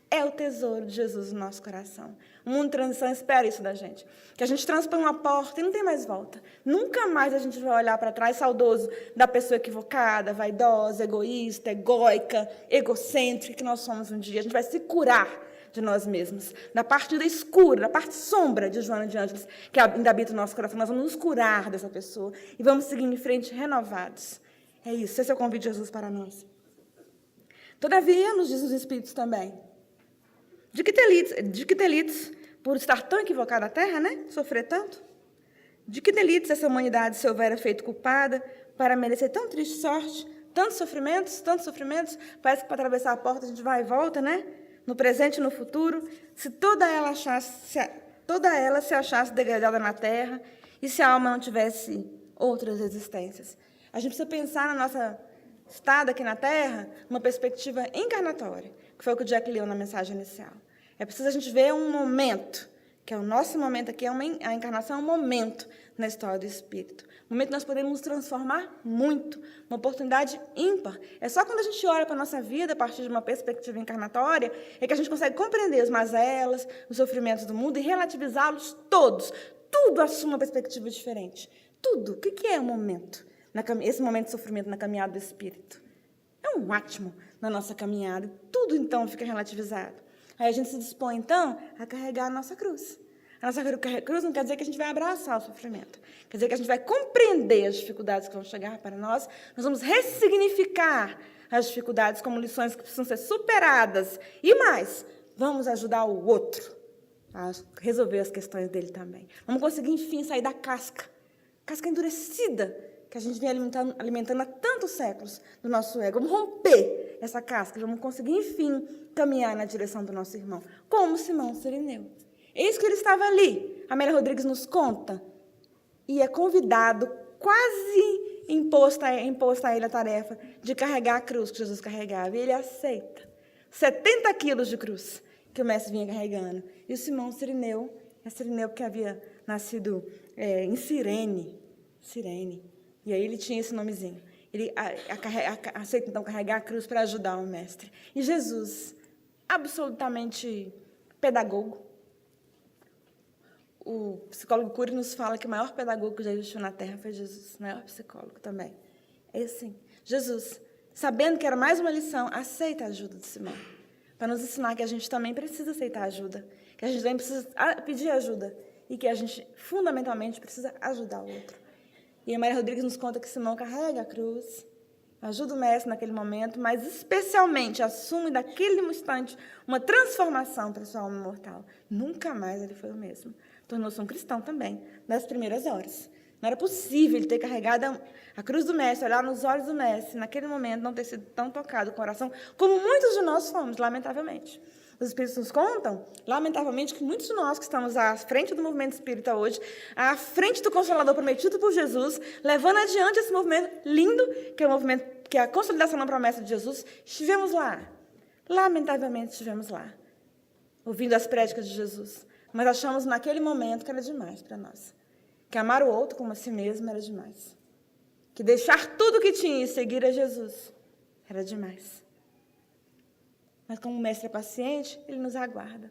É o tesouro de Jesus no nosso coração. O mundo de transição espera isso da gente. Que a gente transpõe uma porta e não tem mais volta. Nunca mais a gente vai olhar para trás saudoso da pessoa equivocada, vaidosa, egoísta, egóica, egocêntrica que nós somos um dia. A gente vai se curar de nós mesmos, da parte da escura, da parte sombra de Joana de Ângeles, que ainda habita o nosso coração. Nós vamos nos curar dessa pessoa e vamos seguir em frente renovados. É isso, esse é o convite de Jesus para nós. Todavia, nos diz os Espíritos também, de que delitos, por estar tão equivocada a terra, né? Sofrer tanto? De que delitos essa humanidade se houvera feito culpada para merecer tão triste sorte? Tantos sofrimentos, parece que para atravessar a porta a gente vai e volta, né? No presente e no futuro, se toda ela se achasse degradada na terra e se a alma não tivesse outras existências. A gente precisa pensar na nossa estada aqui na Terra numa perspectiva encarnatória, que foi o que o Jack leu na mensagem inicial. É preciso a gente ver um momento, que é o nosso momento aqui, a encarnação é um momento na história do Espírito. Um momento que nós podemos nos transformar muito, uma oportunidade ímpar. É só quando a gente olha para a nossa vida a partir de uma perspectiva encarnatória é que a gente consegue compreender as mazelas, os sofrimentos do mundo e relativizá-los todos. Tudo assume uma perspectiva diferente. Tudo. O que é o momento? Esse momento de sofrimento na caminhada do Espírito. É um átimo na nossa caminhada. Tudo, então, fica relativizado. Aí a gente se dispõe, então, a carregar a nossa cruz. A nossa cruz não quer dizer que a gente vai abraçar o sofrimento. Quer dizer que a gente vai compreender as dificuldades que vão chegar para nós. Nós vamos ressignificar as dificuldades como lições que precisam ser superadas. E mais, vamos ajudar o outro a resolver as questões dele também. Vamos conseguir, enfim, sair da casca endurecida que a gente vem alimentando há tantos séculos do nosso ego. Vamos romper essa casca, vamos conseguir, enfim, caminhar na direção do nosso irmão, como Simão Cirineu. Eis que ele estava ali, a Amélia Rodrigues nos conta, e é convidado, quase imposta a ele a tarefa de carregar a cruz que Jesus carregava, e ele aceita. 70 quilos de cruz que o mestre vinha carregando. E o Simão Cirineu, que havia nascido em Cirene, e aí ele tinha esse nomezinho. Ele aceita, então, carregar a cruz para ajudar o mestre. E Jesus, absolutamente pedagogo. O psicólogo Cury nos fala que o maior pedagogo que já existiu na Terra foi Jesus, o maior psicólogo também. É assim. Jesus, sabendo que era mais uma lição, aceita a ajuda de Simão, para nos ensinar que a gente também precisa aceitar ajuda, que a gente também precisa pedir ajuda e que a gente, fundamentalmente, precisa ajudar o outro. E a Maria Rodrigues nos conta que Simão carrega a cruz, ajuda o mestre naquele momento, mas especialmente assume daquele instante uma transformação para sua alma imortal. Nunca mais ele foi o mesmo. Tornou-se um cristão também, nas primeiras horas. Não era possível ele ter carregado a cruz do Mestre, olhar nos olhos do Mestre, naquele momento não ter sido tão tocado com o coração, como muitos de nós fomos, lamentavelmente. Os Espíritos nos contam, lamentavelmente, que muitos de nós que estamos à frente do movimento espírita hoje, à frente do Consolador prometido por Jesus, levando adiante esse movimento lindo, que é o movimento, que é a consolidação da promessa de Jesus, estivemos lá. Lamentavelmente estivemos lá, ouvindo as prédicas de Jesus. Mas achamos naquele momento que era demais para nós. Que amar o outro como a si mesmo era demais. Que deixar tudo o que tinha e seguir a Jesus era demais. Mas como o mestre é paciente, ele nos aguarda.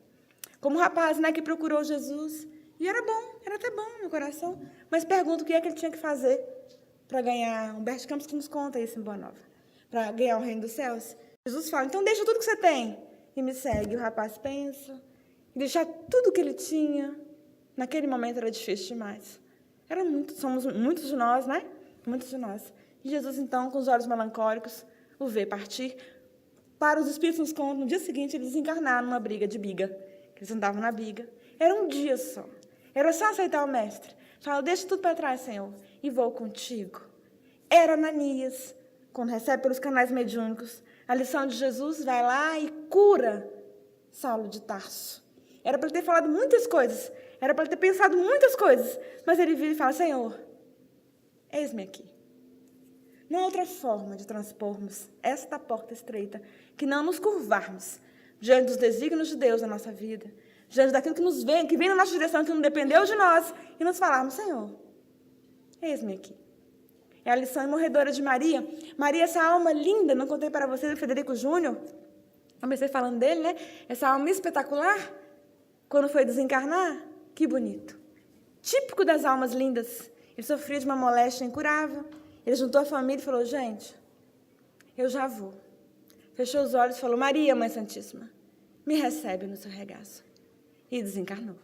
Como o rapaz, né, que procurou Jesus. E era bom, era até bom no coração. Mas pergunta o que é que ele tinha que fazer para ganhar. Humberto Campos que nos conta isso em Boa Nova. Para ganhar o reino dos céus. Jesus fala, então deixa tudo que você tem e me segue. O rapaz pensa. E deixar tudo que ele tinha. Naquele momento era difícil demais. Somos muitos de nós, né? Muitos de nós. E Jesus, então, com os olhos melancólicos, o vê partir. Para os Espíritos nos contam, no dia seguinte, eles desencarnaram numa briga de biga. Que eles andavam na biga. Era um dia só. Era só aceitar o Mestre. Fala, deixa tudo para trás, Senhor, e vou contigo. Era Ananias, quando recebe pelos canais mediúnicos a lição de Jesus, vai lá e cura Saulo de Tarso. Era para ele ter falado muitas coisas. Era para ele ter pensado muitas coisas. Mas ele vira e fala, Senhor, eis-me aqui. Não há outra forma de transpormos esta porta estreita que não nos curvarmos diante dos desígnios de Deus na nossa vida, diante daquilo que vem na nossa direção, que não dependeu de nós, e nos falarmos, Senhor, eis-me aqui. É a lição imorredora de Maria. Maria, essa alma linda, não contei para vocês, o Frederico Júnior, comecei falando dele, né? Essa alma espetacular, quando foi desencarnar, que bonito. Típico das almas lindas. Ele sofria de uma moléstia incurável. Ele juntou a família e falou, gente, eu já vou. Fechou os olhos e falou, Maria, Mãe Santíssima, me recebe no seu regaço. E desencarnou.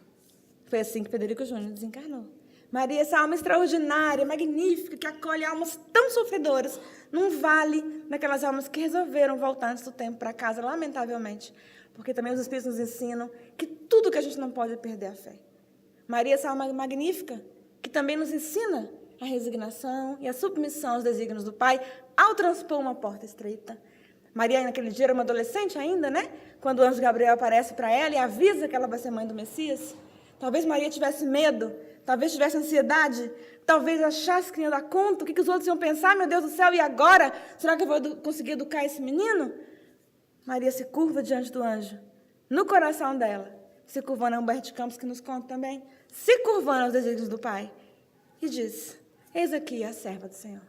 Foi assim que Frederico Júnior desencarnou. Maria, essa alma extraordinária, magnífica, que acolhe almas tão sofredoras, não vale daquelas almas que resolveram voltar antes do tempo para casa, lamentavelmente. Porque também os Espíritos nos ensinam que tudo que a gente não pode é perder a fé. Maria, essa alma magnífica, que também nos ensina a resignação e a submissão aos desígnios do Pai ao transpor uma porta estreita. Maria, naquele dia, era uma adolescente ainda, né? Quando o anjo Gabriel aparece para ela e avisa que ela vai ser mãe do Messias. Talvez Maria tivesse medo, talvez tivesse ansiedade, talvez achasse que não ia dar conta, o que os outros iam pensar, meu Deus do céu, e agora? Será que eu vou conseguir educar esse menino? Maria se curva diante do anjo, no coração dela, se curvando a Humberto Campos, que nos conta também, se curvando aos desígnios do Pai, e diz, eis aqui a serva do Senhor,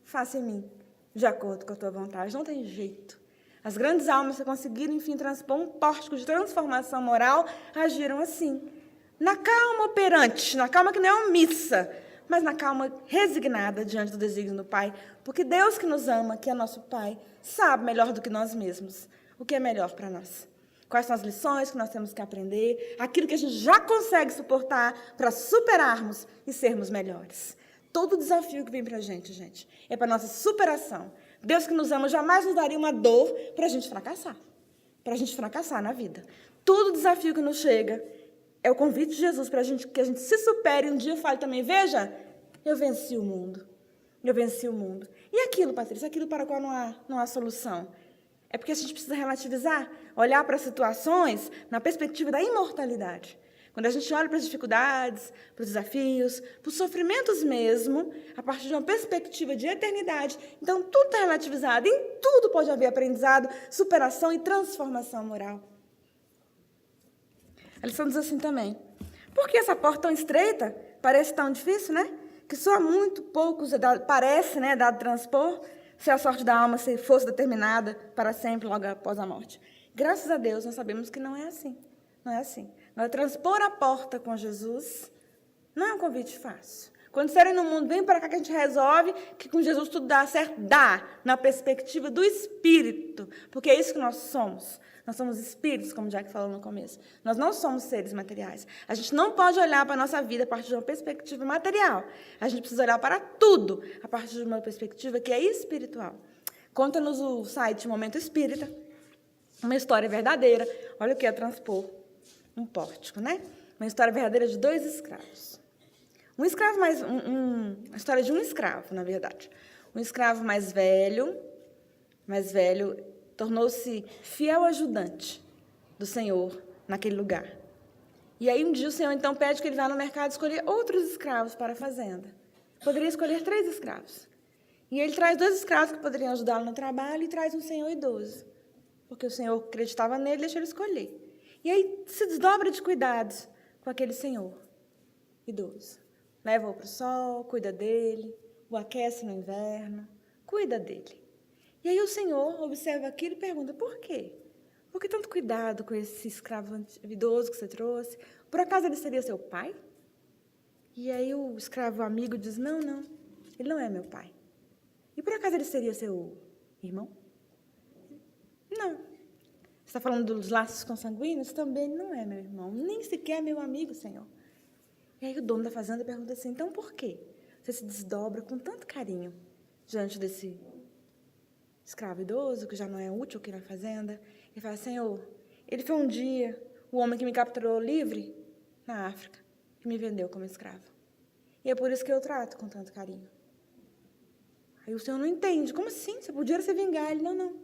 faça em mim, de acordo com a tua vontade, não tem jeito. As grandes almas que conseguiram, enfim, transpor um pórtico de transformação moral, agiram assim, na calma operante, na calma que não é omissa, mas na calma resignada diante do desígnio do Pai, porque Deus que nos ama, que é nosso Pai, sabe melhor do que nós mesmos o que é melhor para nós. Quais são as lições que nós temos que aprender, aquilo que a gente já consegue suportar para superarmos e sermos melhores. Todo desafio que vem para a gente, é para a nossa superação. Deus que nos ama jamais nos daria uma dor para a gente fracassar na vida. Todo desafio que nos chega é o convite de Jesus para que a gente se supere e um dia fale também, veja, eu venci o mundo. Eu venci o mundo. E aquilo, Patrícia, aquilo para o qual não há solução? É porque a gente precisa relativizar, olhar para as situações na perspectiva da imortalidade. Quando a gente olha para as dificuldades, para os desafios, para os sofrimentos mesmo, a partir de uma perspectiva de eternidade, então tudo está relativizado, em tudo pode haver aprendizado, superação e transformação moral. A lição diz assim também, por que essa porta tão estreita parece tão difícil, né? Que só há muito poucos parece, né, dado transpor, se a sorte da alma fosse determinada para sempre, logo após a morte. Graças a Deus, nós sabemos que não é assim. Não é assim. Nós transpor a porta com Jesus não é um convite fácil. Quando disserem no mundo, vem para cá que a gente resolve, que com Jesus tudo dá certo, dá, na perspectiva do Espírito, porque é isso que nós somos. Nós somos espíritos, como o Jack falou no começo. Nós não somos seres materiais. A gente não pode olhar para a nossa vida a partir de uma perspectiva material. A gente precisa olhar para tudo a partir de uma perspectiva que é espiritual. Conta-nos o site Momento Espírita, uma história verdadeira. Olha o que é transpor um pórtico, né? Uma história verdadeira de 2 escravos. Um escravo a história de um escravo, na verdade. Um escravo mais velho, tornou-se fiel ajudante do Senhor naquele lugar. E aí um dia o Senhor então pede que ele vá no mercado escolher outros escravos para a fazenda. Poderia escolher 3 escravos. E ele traz 2 escravos que poderiam ajudá-lo no trabalho e traz um senhor idoso. Porque o Senhor acreditava nele e deixou ele escolher. E aí se desdobra de cuidados com aquele senhor idoso. Leva-o para o sol, cuida dele, o aquece no inverno, cuida dele. E aí o Senhor observa aquilo e pergunta, por quê? Por que tanto cuidado com esse escravo idoso que você trouxe? Por acaso ele seria seu pai? E aí o escravo amigo diz, não, ele não é meu pai. E por acaso ele seria seu irmão? Não. Você está falando dos laços consanguíneos? Também não é meu irmão, nem sequer é meu amigo, Senhor. E aí o dono da fazenda pergunta assim, então por quê você se desdobra com tanto carinho diante desse escravo idoso, que já não é útil aqui na fazenda? Ele fala, Senhor, ele foi um dia o homem que me capturou livre na África, que me vendeu como escravo. E é por isso que eu trato com tanto carinho. Aí o Senhor não entende, como assim? Você podia se vingar? Ele, não.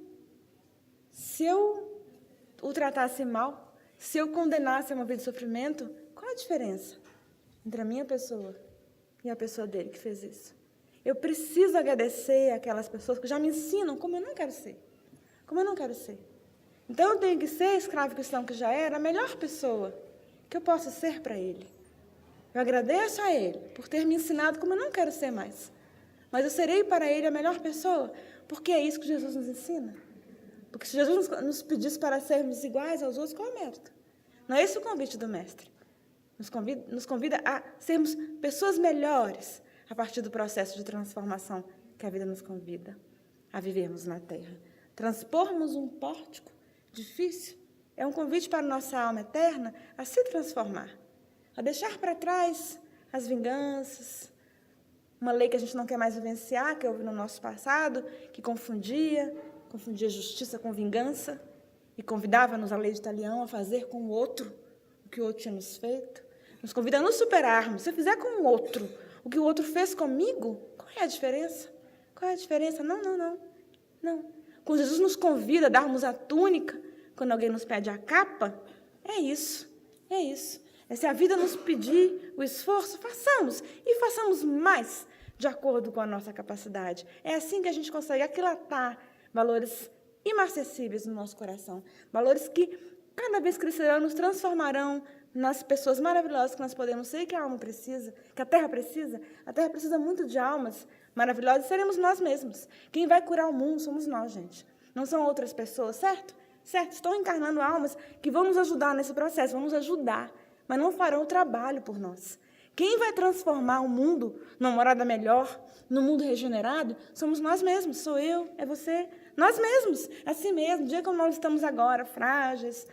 Se eu o tratasse mal, se eu condenasse a uma vida de sofrimento, qual a diferença entre a minha pessoa e a pessoa dele que fez isso? Eu preciso agradecer aquelas pessoas que já me ensinam como eu não quero ser. Como eu não quero ser. Então, eu tenho que ser, escravo cristão que já era, a melhor pessoa que eu posso ser para ele. Eu agradeço a ele por ter me ensinado como eu não quero ser mais. Mas eu serei para ele a melhor pessoa, porque é isso que Jesus nos ensina. Porque se Jesus nos pedisse para sermos iguais aos outros, qual é o mérito? Não é esse o convite do Mestre. Nos convida a sermos pessoas melhores a partir do processo de transformação que a vida nos convida a vivermos na Terra. Transpormos um pórtico difícil é um convite para a nossa alma eterna a se transformar, a deixar para trás as vinganças, uma lei que a gente não quer mais vivenciar, que houve no nosso passado, que confundia justiça com vingança e convidava-nos a lei de Talião a fazer com o outro o que o outro tinha nos feito. Nos convida a nos superarmos. Se eu fizer com o outro o que o outro fez comigo, qual é a diferença? Qual é a diferença? Não. Quando Jesus nos convida a darmos a túnica, quando alguém nos pede a capa, é isso. Se a vida nos pedir o esforço, façamos. E façamos mais de acordo com a nossa capacidade. É assim que a gente consegue aquilatar valores inacessíveis no nosso coração. Valores que cada vez crescerão, nos transformarão nas pessoas maravilhosas que nós podemos ser e que a alma precisa, que a terra precisa. A terra precisa muito de almas maravilhosas e seremos nós mesmos. Quem vai curar o mundo somos nós, gente. Não são outras pessoas, certo? Estão encarnando almas que vão nos ajudar nesse processo, vão nos ajudar, mas não farão o trabalho por nós. Quem vai transformar o mundo numa morada melhor, num mundo regenerado, somos nós mesmos. Sou eu, é você, nós mesmos, assim mesmo, do dia como nós estamos agora, frágeis,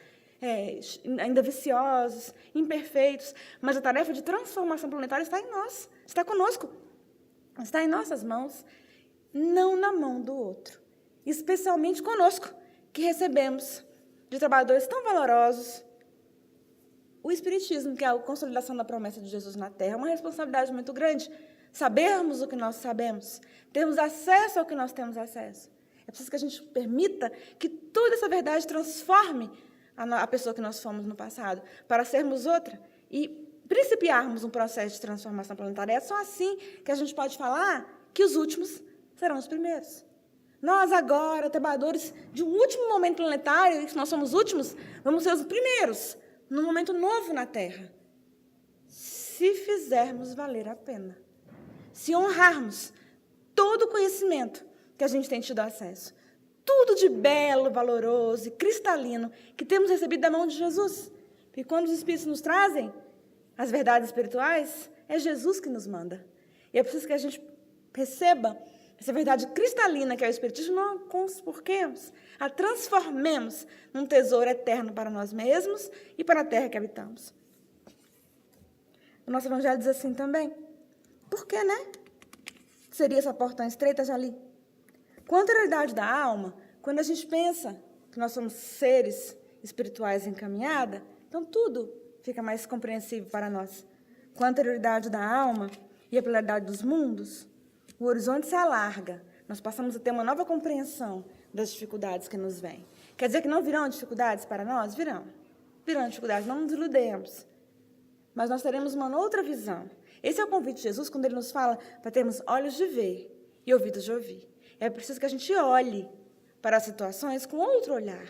ainda viciosos, imperfeitos, mas a tarefa de transformação planetária está em nós, está conosco, está em nossas mãos, não na mão do outro, especialmente conosco, que recebemos de trabalhadores tão valorosos. O Espiritismo, que é a consolidação da promessa de Jesus na Terra, é uma responsabilidade muito grande. Sabermos o que nós sabemos, termos acesso ao que nós temos acesso. É preciso que a gente permita que toda essa verdade transforme a pessoa que nós fomos no passado, para sermos outra e principiarmos um processo de transformação planetária. É só assim que a gente pode falar que os últimos serão os primeiros. Nós agora, trabalhadores de um último momento planetário, e se nós somos últimos, vamos ser os primeiros, num momento novo na Terra. Se fizermos valer a pena. Se honrarmos todo o conhecimento que a gente tem tido acesso. Tudo de belo, valoroso e cristalino que temos recebido da mão de Jesus. Porque quando os Espíritos nos trazem as verdades espirituais, é Jesus que nos manda. E é preciso que a gente receba essa verdade cristalina que é o Espiritismo, não conspurquemos, a transformemos num tesouro eterno para nós mesmos e para a terra que habitamos. O nosso Evangelho diz assim também. Por que, né? Seria essa porta estreita já ali? Quanto à realidade da alma, quando a gente pensa que nós somos seres espirituais encaminhados, então tudo fica mais compreensível para nós. com a anterioridade da alma e a pluralidade dos mundos, o horizonte se alarga. Nós passamos a ter uma nova compreensão das dificuldades que nos vêm. Quer dizer que não virão dificuldades para nós? Virão. Virão dificuldades, não nos iludemos. Mas nós teremos uma outra visão. Esse é o convite de Jesus, quando ele nos fala para termos olhos de ver e ouvidos de ouvir. É preciso que a gente olhe para as situações com outro olhar,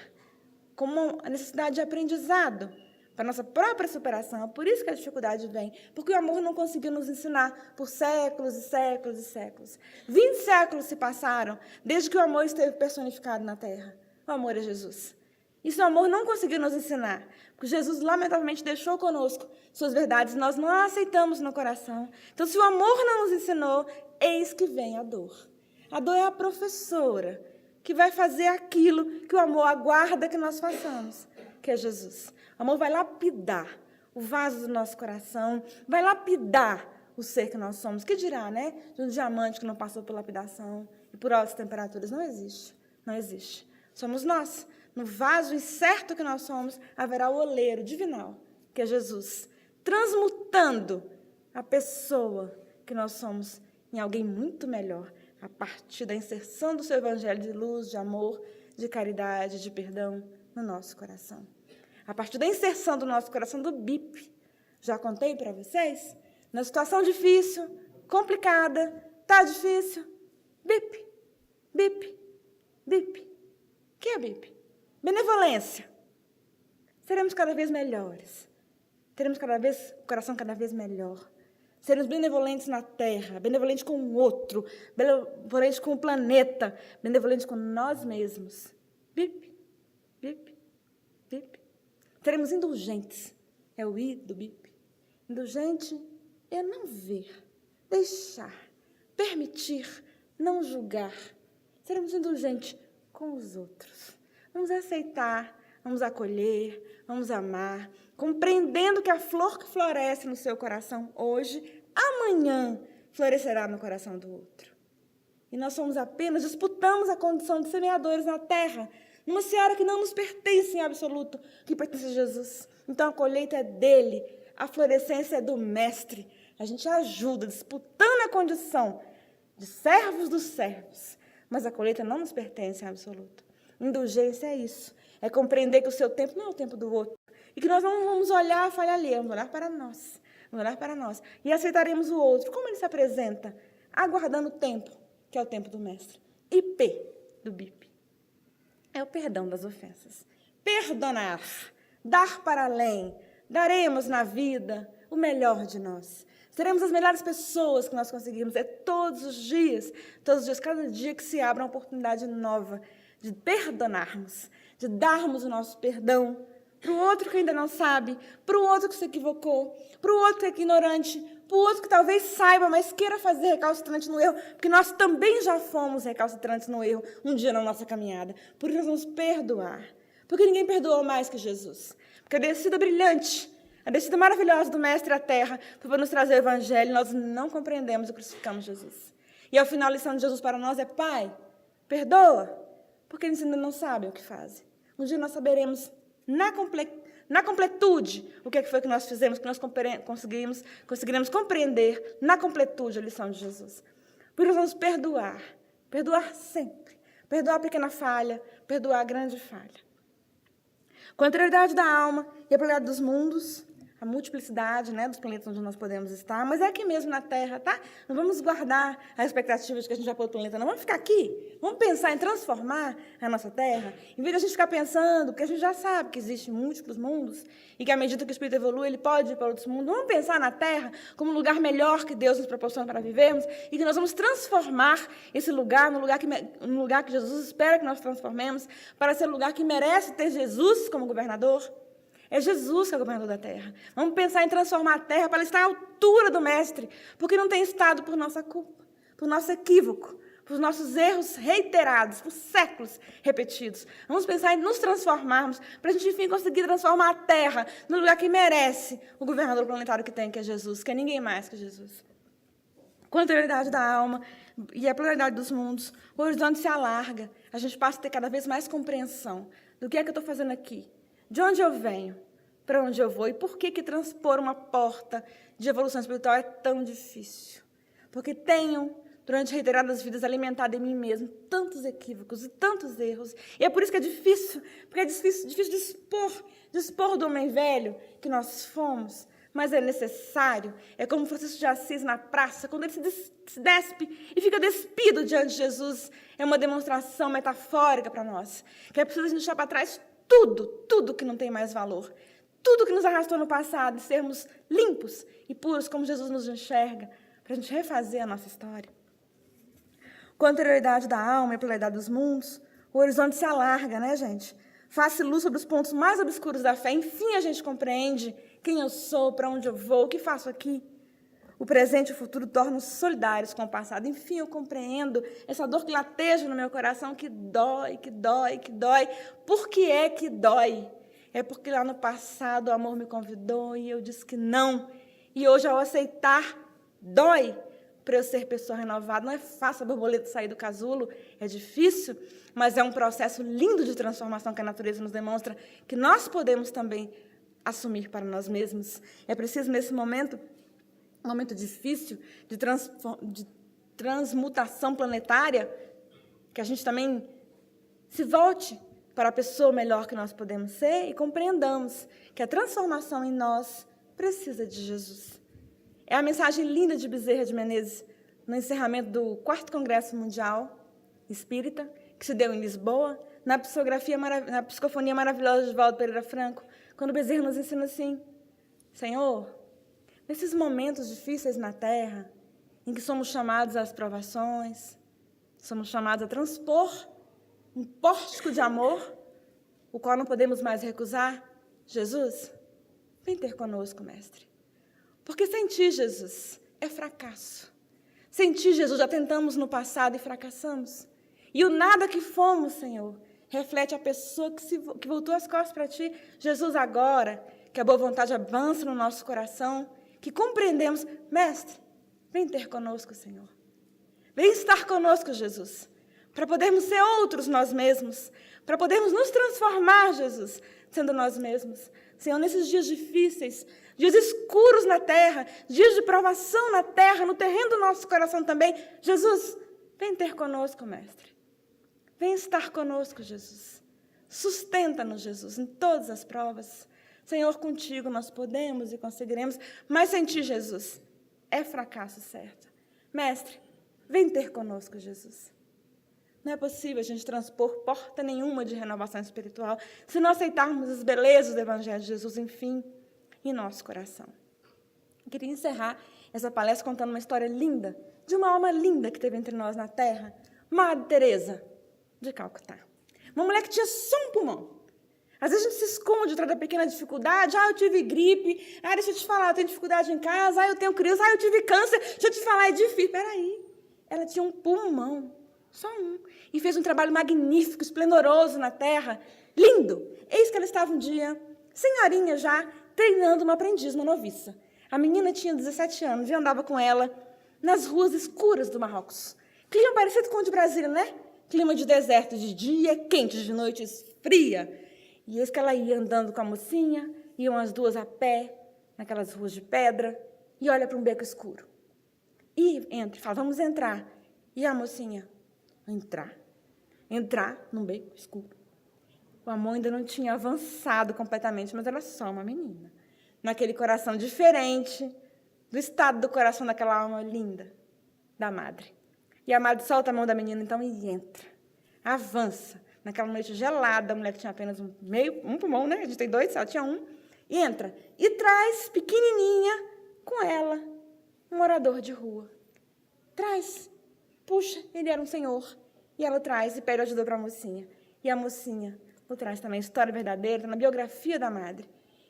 como a necessidade de aprendizado, para a nossa própria superação. É por isso que a dificuldade vem, porque o amor não conseguiu nos ensinar por séculos e séculos e séculos. 20 séculos se passaram desde que o amor esteve personificado na Terra. O amor é Jesus. Isso o amor não conseguiu nos ensinar, porque Jesus, lamentavelmente, deixou conosco suas verdades, nós não a aceitamos no coração. Então, se o amor não nos ensinou, eis que vem a dor. A dor é a professora que vai fazer aquilo que o amor aguarda que nós façamos, que é Jesus. O amor vai lapidar o vaso do nosso coração, vai lapidar o ser que nós somos. Que dirá, né? De um diamante que não passou por lapidação e por altas temperaturas. Não existe. Não existe. Somos nós. No vaso incerto que nós somos, haverá o oleiro divinal, que é Jesus, transmutando a pessoa que nós somos em alguém muito melhor, a partir da inserção do seu evangelho de luz, de amor, de caridade, de perdão no nosso coração. A partir da inserção do nosso coração do BIP, já contei para vocês, na situação difícil, complicada, tá difícil, BIP, BIP, BIP. O que é BIP? Benevolência. Seremos cada vez melhores. Teremos o coração cada vez melhor. Seremos benevolentes na terra, benevolentes com o outro, benevolentes com o planeta, benevolentes com nós mesmos. Bip, bip, bip. Seremos indulgentes. É o I do bip. Indulgente é não ver, deixar, permitir, não julgar. Seremos indulgentes com os outros. Vamos aceitar, vamos acolher, vamos amar, compreendendo que a flor que floresce no seu coração hoje, amanhã florescerá no coração do outro. E nós disputamos a condição de semeadores na terra, numa seara que não nos pertence em absoluto, que pertence a Jesus. Então a colheita é dele, a florescência é do Mestre. A gente ajuda, disputando a condição de servos dos servos, mas a colheita não nos pertence em absoluto. Indulgência é isso, é compreender que o seu tempo não é o tempo do outro, e que nós não vamos olhar a falha alheia, vamos olhar para nós, e aceitaremos o outro, como ele se apresenta, aguardando o tempo, que é o tempo do Mestre. E P, do BIP, é o perdão das ofensas. Perdonar, dar para além, daremos na vida o melhor de nós. Seremos as melhores pessoas que nós conseguirmos, todos os dias, cada dia que se abre uma oportunidade nova, de perdonarmos, de darmos o nosso perdão para o outro que ainda não sabe, para o outro que se equivocou, para o outro que é ignorante, para o outro que talvez saiba, mas queira fazer recalcitrante no erro, porque nós também já fomos recalcitrantes no erro um dia na nossa caminhada. Por isso nós vamos perdoar, porque ninguém perdoou mais que Jesus. Porque a descida brilhante, a descida maravilhosa do Mestre à Terra foi para nos trazer o Evangelho, nós não compreendemos e crucificamos Jesus. E ao final a lição de Jesus para nós é: Pai, perdoa, porque eles ainda não sabem o que fazem. Um dia nós saberemos, na completude, o que foi que nós fizemos, que nós conseguiremos compreender na completude a lição de Jesus. Por isso vamos perdoar sempre. Perdoar a pequena falha, perdoar a grande falha. Com a anterioridade da alma e a pluralidade dos mundos, a multiplicidade, né, dos planetas onde nós podemos estar, mas é aqui mesmo na Terra, tá? Não vamos guardar a expectativa de que a gente vai para outro planeta, não. Vamos ficar aqui, vamos pensar em transformar a nossa Terra, em vez de a gente ficar pensando, porque a gente já sabe que existem múltiplos mundos, e que à medida que o Espírito evolui, ele pode ir para outros mundos. Vamos pensar na Terra como um lugar melhor que Deus nos proporciona para vivermos, e que nós vamos transformar esse lugar no lugar que Jesus espera que nós transformemos, para ser um lugar que merece ter Jesus como governador. É Jesus que é o governador da terra. Vamos pensar em transformar a terra para ela estar à altura do Mestre, porque não tem estado por nossa culpa, por nosso equívoco, por nossos erros reiterados, por séculos repetidos. Vamos pensar em nos transformarmos, para a gente, enfim, conseguir transformar a terra no lugar que merece o governador planetário que tem, que é Jesus, que é ninguém mais que Jesus. Com a anterioridade da alma e a pluralidade dos mundos, o horizonte se alarga, a gente passa a ter cada vez mais compreensão do que é que eu estou fazendo aqui. De onde eu venho? para onde eu vou. E por que transpor uma porta de evolução espiritual é tão difícil? Porque tenho, durante reiteradas vidas, alimentado em mim mesmo tantos equívocos e tantos erros. E é por isso que é difícil, porque é difícil dispor do homem velho que nós fomos. Mas é necessário. É como Francisco de Assis na praça, quando ele se despe e fica despido diante de Jesus. É uma demonstração metafórica para nós. Que é preciso a gente deixar para trás tudo que não tem mais valor. Tudo que nos arrastou no passado, e sermos limpos e puros, como Jesus nos enxerga, para a gente refazer a nossa história. Com a anterioridade da alma e a pluralidade dos mundos, o horizonte se alarga, né, gente? Faz-se luz sobre os pontos mais obscuros da fé. Enfim, a gente compreende quem eu sou, para onde eu vou, o que faço aqui. O presente e o futuro tornam-se solidários com o passado. Enfim, eu compreendo essa dor que lateja no meu coração, que dói, que dói, que dói. Por que é que dói? É porque lá no passado o amor me convidou e eu disse que não. E hoje, ao aceitar, dói para eu ser pessoa renovada. Não é fácil a borboleta sair do casulo, é difícil, mas é um processo lindo de transformação que a natureza nos demonstra, que nós podemos também assumir para nós mesmos. É preciso, nesse momento, um momento difícil de transmutação planetária, que a gente também se volte para a pessoa melhor que nós podemos ser e compreendamos que a transformação em nós precisa de Jesus. É a mensagem linda de Bezerra de Menezes no encerramento do 4º Congresso Mundial Espírita, que se deu em Lisboa, na psicofonia maravilhosa de Valdo Pereira Franco, quando Bezerra nos ensina assim: Senhor, nesses momentos difíceis na Terra, em que somos chamados às provações, somos chamados a transpor um pórtico de amor, o qual não podemos mais recusar, Jesus, vem ter conosco, mestre. Porque sem ti, Jesus, é fracasso. Sem ti, Jesus, já tentamos no passado e fracassamos. E o nada que fomos, Senhor, reflete a pessoa que voltou as costas para ti. Jesus, agora, que a boa vontade avança no nosso coração, que compreendemos, mestre, vem ter conosco, Senhor. Vem estar conosco, Jesus, para podermos ser outros nós mesmos, para podermos nos transformar, Jesus, sendo nós mesmos. Senhor, nesses dias difíceis, dias escuros na terra, dias de provação na terra, no terreno do nosso coração também, Jesus, vem ter conosco, mestre. Vem estar conosco, Jesus. Sustenta-nos, Jesus, em todas as provas. Senhor, contigo nós podemos e conseguiremos, mas sem ti, Jesus, é fracasso certo. Mestre, vem ter conosco, Jesus. Não é possível a gente transpor porta nenhuma de renovação espiritual se não aceitarmos as belezas do Evangelho de Jesus, enfim, em nosso coração. Eu queria encerrar essa palestra contando uma história linda, de uma alma linda que teve entre nós na Terra, Madre Teresa de Calcutá. Uma mulher que tinha só um pulmão. Às vezes a gente se esconde atrás da pequena dificuldade. Eu tive gripe. Deixa eu te falar, eu tenho dificuldade em casa. Eu tenho criança. Eu tive câncer. Deixa eu te falar, é difícil. Peraí. Ela tinha um pulmão, só um. E fez um trabalho magnífico, esplendoroso na terra. Lindo. Eis que ela estava um dia, senhorinha já, treinando uma aprendiz, uma noviça. A menina tinha 17 anos e andava com ela nas ruas escuras do Marrocos. Clima parecido com o de Brasília, né? Clima de deserto de dia, quente de noite, fria. E eis que ela ia andando com a mocinha, iam as duas a pé, naquelas ruas de pedra, e olha para um beco escuro. E entra, fala, vamos entrar. E a mocinha, entrar num beco escuro. O amor ainda não tinha avançado completamente, mas era só uma menina. Naquele coração diferente do estado do coração daquela alma linda da madre. E a madre solta a mão da menina, então, e entra. Avança. Naquela noite gelada, a mulher que tinha apenas um pulmão, né? A gente tem dois, ela tinha um. E entra. E traz, pequenininha, com ela, um morador de rua. Traz. Puxa, ele era um senhor. E ela traz e pede ajuda para a mocinha. E a mocinha o traz também, história verdadeira, na biografia da madre.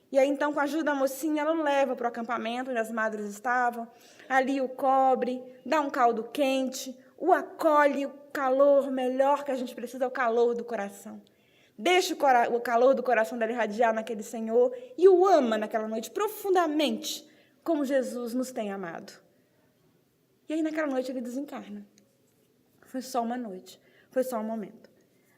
E aí, então, com a ajuda da mocinha, ela o leva para o acampamento onde as madres estavam. Ali o cobre, dá um caldo quente, o acolhe, o calor melhor que a gente precisa é o calor do coração. Deixa o calor do coração dela irradiar naquele Senhor e o ama naquela noite profundamente, como Jesus nos tem amado. E aí, naquela noite, ele desencarna. Foi só uma noite, foi só um momento.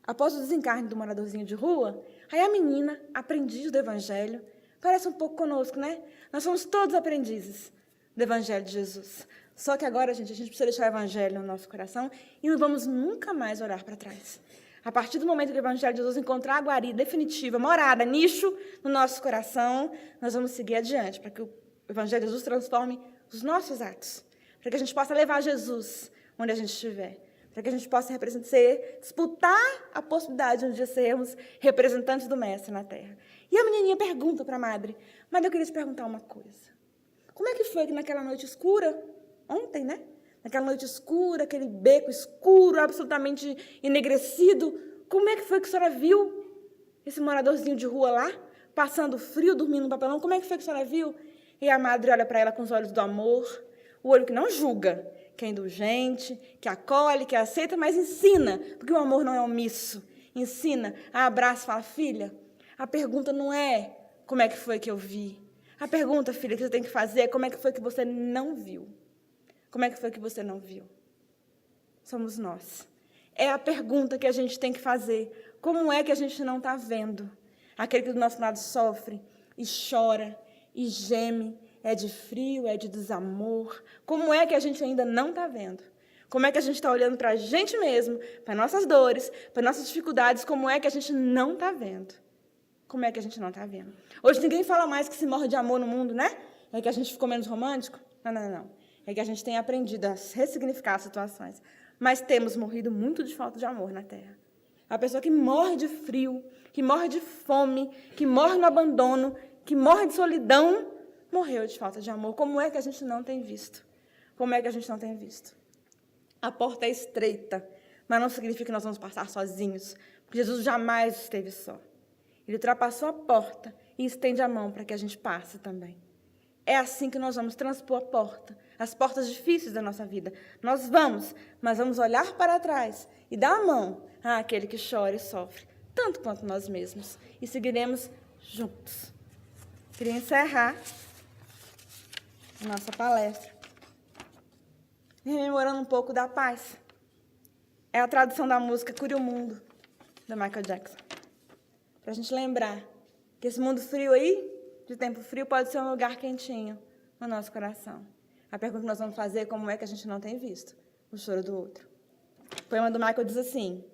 Após o desencarne do moradorzinho de rua, aí a menina, aprendiz do Evangelho, Parece um pouco conosco, né? Nós somos todos aprendizes do Evangelho de Jesus. Só que agora, gente, a gente precisa deixar o Evangelho no nosso coração e não vamos nunca mais olhar para trás. A partir do momento que o Evangelho de Jesus encontrar a guarida definitiva, morada, nicho no nosso coração, nós vamos seguir adiante para que o Evangelho de Jesus transforme os nossos atos, para que a gente possa levar Jesus onde a gente estiver, para que a gente possa disputar a possibilidade de um dia sermos representantes do Mestre na Terra. E a menininha pergunta para a madre, eu queria te perguntar uma coisa. Como é que foi que naquela noite escura, ontem, né? Naquela noite escura, aquele beco escuro, absolutamente enegrecido, como é que foi que a senhora viu esse moradorzinho de rua lá, passando frio, dormindo no papelão? Como é que foi que a senhora viu? E a madre olha para ela com os olhos do amor, o olho que não julga, que é indulgente, que acolhe, que aceita, mas ensina, porque o amor não é omisso. Ensina, abraça e fala, filha, a pergunta não é como é que foi que eu vi. A pergunta, filha, que você tem que fazer é como é que foi que você não viu. Como é que foi que você não viu? Somos nós. É a pergunta que a gente tem que fazer. Como é que a gente não está vendo? Aquele que do nosso lado sofre e chora e geme, é de frio, é de desamor. Como é que a gente ainda não está vendo? Como é que a gente está olhando para a gente mesmo, para nossas dores, para nossas dificuldades, como é que a gente não está vendo? Como é que a gente não está vendo? Hoje ninguém fala mais que se morre de amor no mundo, né? É que a gente ficou menos romântico? Não. É que a gente tem aprendido a ressignificar as situações. Mas temos morrido muito de falta de amor na Terra. A pessoa que morre de frio, que morre de fome, que morre no abandono, que morre de solidão, morreu de falta de amor. Como é que a gente não tem visto? Como é que a gente não tem visto? A porta é estreita, mas não significa que nós vamos passar sozinhos, porque Jesus jamais esteve só. Ele ultrapassou a porta e estende a mão para que a gente passe também. É assim que nós vamos transpor a porta, as portas difíceis da nossa vida. Nós vamos, mas vamos olhar para trás e dar a mão àquele que chora e sofre, tanto quanto nós mesmos, e seguiremos juntos. Queria encerrar a nossa palestra rememorando um pouco da paz. É a tradução da música Cure o Mundo, do Michael Jackson. Para a gente lembrar que esse mundo frio aí, de tempo frio, pode ser um lugar quentinho no nosso coração. A pergunta que nós vamos fazer é como é que a gente não tem visto o choro do outro. O poema do Michael diz assim: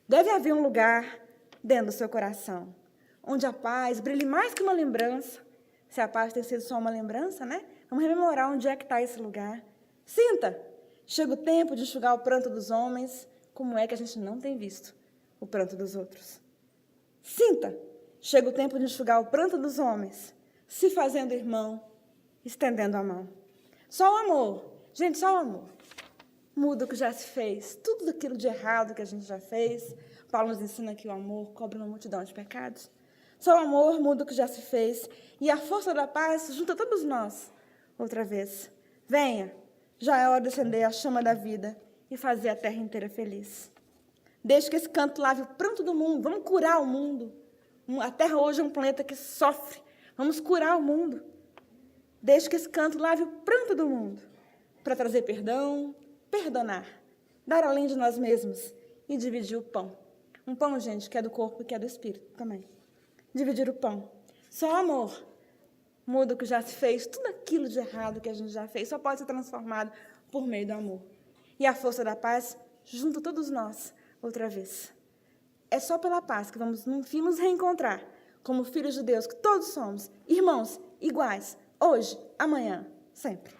deve haver um lugar dentro do seu coração, onde a paz brilhe mais que uma lembrança. Se a paz tem sido só uma lembrança, né? Vamos rememorar onde é que está esse lugar. Sinta, chega o tempo de enxugar o pranto dos homens. Como é que a gente não tem visto o pranto dos outros? Sinta, chega o tempo de enxugar o pranto dos homens, se fazendo irmão, estendendo a mão. Só o amor, gente, só o amor muda o que já se fez, tudo aquilo de errado que a gente já fez. Paulo nos ensina que o amor cobre uma multidão de pecados. Só o amor muda o que já se fez, e a força da paz junta todos nós outra vez. Venha, já é hora de acender a chama da vida e fazer a terra inteira feliz. Deixe que esse canto lave o pranto do mundo. Vamos curar o mundo. A Terra hoje é um planeta que sofre. Vamos curar o mundo. Deixe que esse canto lave o pranto do mundo para trazer perdão, perdonar, dar além de nós mesmos e dividir o pão. Um pão, gente, que é do corpo e que é do espírito também. Dividir o pão. Só o amor muda o que já se fez. Tudo aquilo de errado que a gente já fez só pode ser transformado por meio do amor. E a força da paz junta todos nós outra vez. É só pela paz que vamos, no fim, nos reencontrar como filhos de Deus, que todos somos irmãos iguais, hoje, amanhã, sempre.